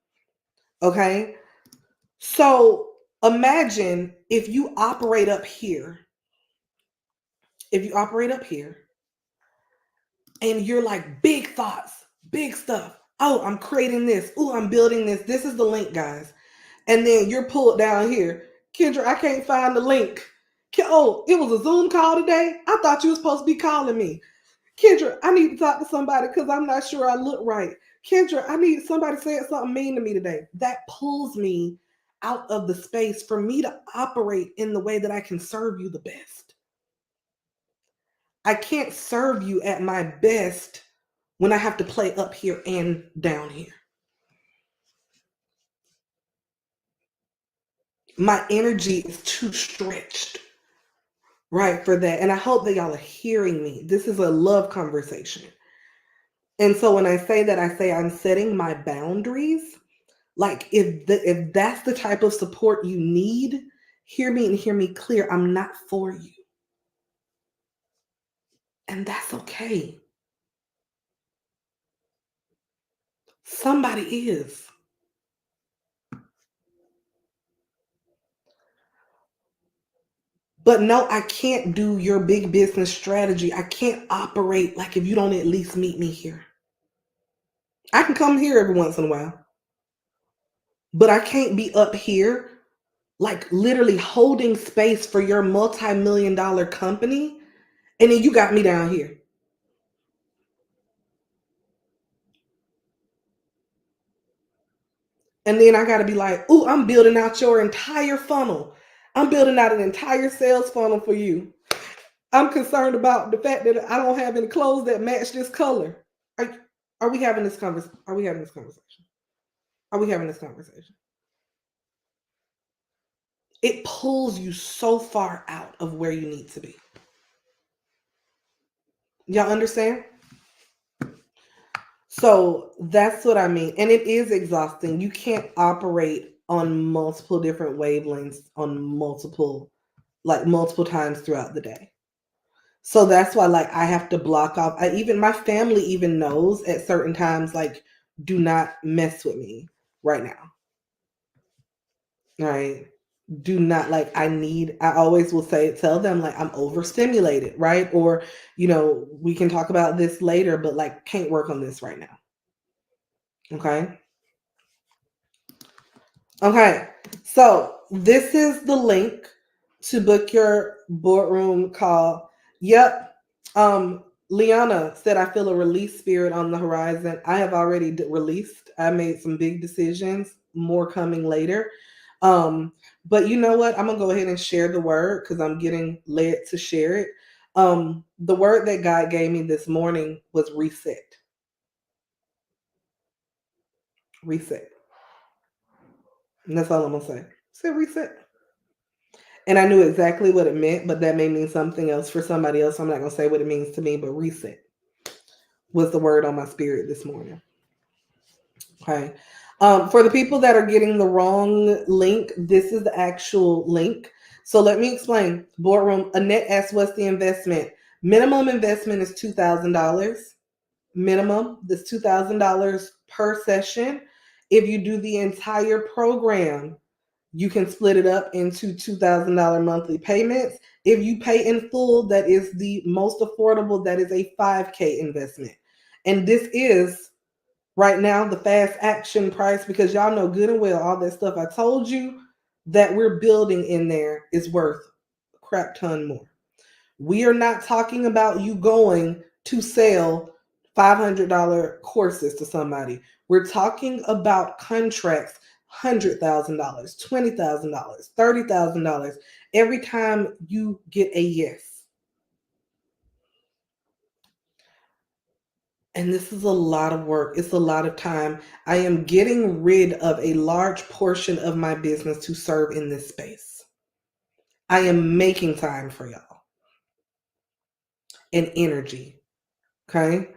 Okay. So imagine if you operate up here, and you're like big thoughts, big stuff. Oh, I'm creating this. Oh, I'm building this. This is the link, guys. And then you're pulled down here. Kendra, I can't find the link. Oh, it was a Zoom call today. I thought you were supposed to be calling me. Kendra, I need to talk to somebody because I'm not sure I look right. Kendra, I need somebody saying something mean to me today. That pulls me out of the space for me to operate in the way that I can serve you the best. I can't serve you at my best when I have to play up here and down here. My energy is too stretched, right, for that. And I hope that y'all are hearing me. This is a love conversation. And so when I say that, I say I'm setting my boundaries. Like, if that's the type of support you need, hear me and hear me clear. I'm not for you. And that's okay. Somebody is. But no, I can't do your big business strategy. I can't operate like if you don't at least meet me here. I can come here every once in a while, but I can't be up here like literally holding space for your multi-million-dollar company. And then you got me down here. And then I got to be like, oh, I'm building out your entire funnel. I'm building out an entire sales funnel for you. I'm concerned about the fact that I don't have any clothes that match this color. Are we having this conversation? Are we having this conversation? Are we having this conversation? It pulls you so far out of where you need to be. Y'all understand? So that's what I mean. And it is exhausting. You can't operate on multiple different wavelengths on multiple times throughout the day. So that's why like I have to block off. My family even knows at certain times, like, do not mess with me right now. Right. do not like I always will tell them like I'm overstimulated, right? Or, we can talk about this later, but like can't work on this right now. Okay. Okay. So this is the link to book your boardroom call. Yep. Liana said, I feel a release spirit on the horizon. I have already released. I made some big decisions, more coming later. But you know what? I'm gonna go ahead and share the word because I'm getting led to share it. The word that God gave me this morning was reset. Reset. And that's all I'm gonna say. Say reset. And I knew exactly what it meant, but that may mean something else for somebody else. I'm not gonna say what it means to me, but reset was the word on my spirit this morning. Okay. For the people that are getting the wrong link, this is the actual link. So let me explain. Boardroom. Annette asked, "What's the investment?" Minimum investment is $2,000. Minimum. That's $2,000 per session. If you do the entire program, you can split it up into $2,000 monthly payments. If you pay in full, that is the most affordable. That is a 5K investment. And this is right now the fast action price because y'all know good and well all that stuff I told you that we're building in there is worth a crap ton more. We are not talking about you going to sell $500 courses to somebody. We're talking about contracts, $100,000, $20,000, $30,000 every time you get a yes. And this is a lot of work. It's a lot of time. I am getting rid of a large portion of my business to serve in this space. I am making time for y'all and energy. Okay.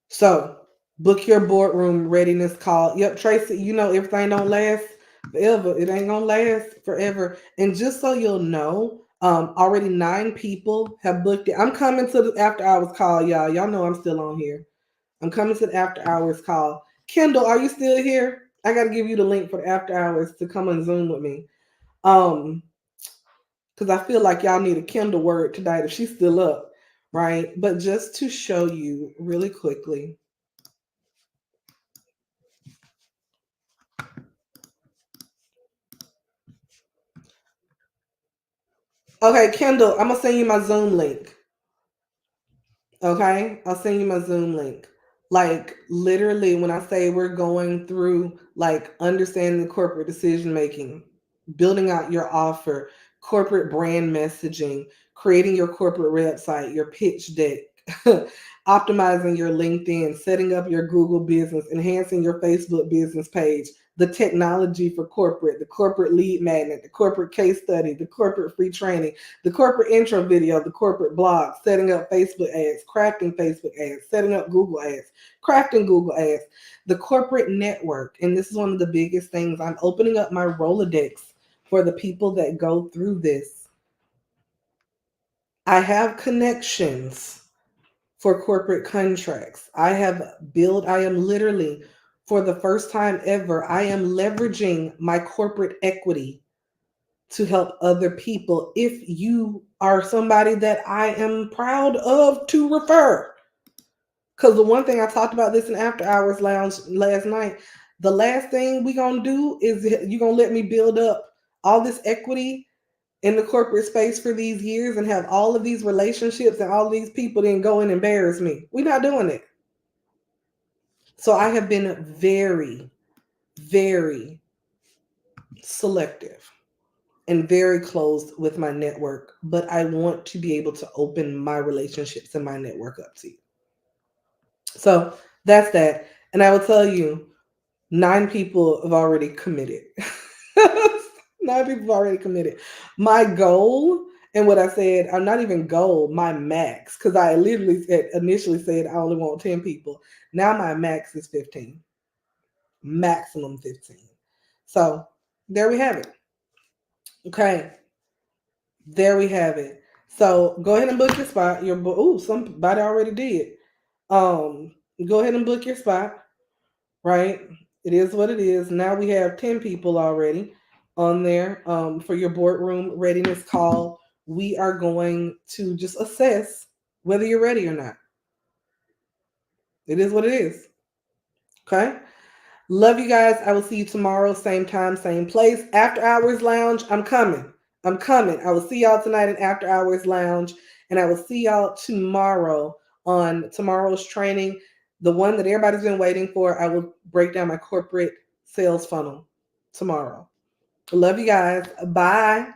So book your boardroom readiness call. Yep, Tracy, everything don't last forever. It ain't gonna last forever. And just so you'll know, already 9 people have booked it. I'm coming to the after hours call, y'all. Y'all know I'm still on here. I'm coming to the after hours call. Kendall, are you still here? I got to give you the link for the after hours to come on Zoom with me. Because I feel like y'all need a Kendall word tonight if she's still up, right? But just to show you really quickly. Okay, Kendall, I'm gonna send you my Zoom link. Okay, I'll send you my Zoom link. Like literally, when I say we're going through like understanding the corporate decision making, building out your offer, corporate brand messaging, creating your corporate website, your pitch deck, optimizing your LinkedIn, setting up your Google business, enhancing your Facebook business page, the technology for corporate, the corporate lead magnet, the corporate case study, the corporate free training, the corporate intro video, the corporate blog, setting up Facebook ads, crafting Facebook ads, setting up Google ads, crafting Google ads, the corporate network. And this is one of the biggest things. I'm opening up my Rolodex for the people that go through this. I have connections for corporate contracts. I am literally, for the first time ever, I am leveraging my corporate equity to help other people if you are somebody that I am proud of to refer. Because the one thing I talked about this in After Hours Lounge last night, the last thing we gonna do is you gonna let me build up all this equity in the corporate space for these years and have all of these relationships and all these people then go and embarrass me. We're not doing it. So I have been very, very selective and very closed with my network, but I want to be able to open my relationships and my network up to you. So that's that. And I will tell you, 9 people have already committed. 9 people have already committed. My goal, and what I said, I'm not even goal, my max, because I literally initially said I only want 10 people. Now my max is 15. Maximum 15. So there we have it. Okay. There we have it. So go ahead and book your spot. Somebody already did. Go ahead and book your spot, right? It is what it is. Now we have 10 people already. on there for your boardroom readiness call. We are going to just assess whether you're ready or not. It is what it is. Okay. Love you guys. I will see you tomorrow, same time, same place. After Hours Lounge, I'm coming. I'm coming. I will see y'all tonight in After Hours Lounge, and I will see y'all tomorrow on tomorrow's training, the one that everybody's been waiting for. I will break down my corporate sales funnel tomorrow. Love you guys. Bye.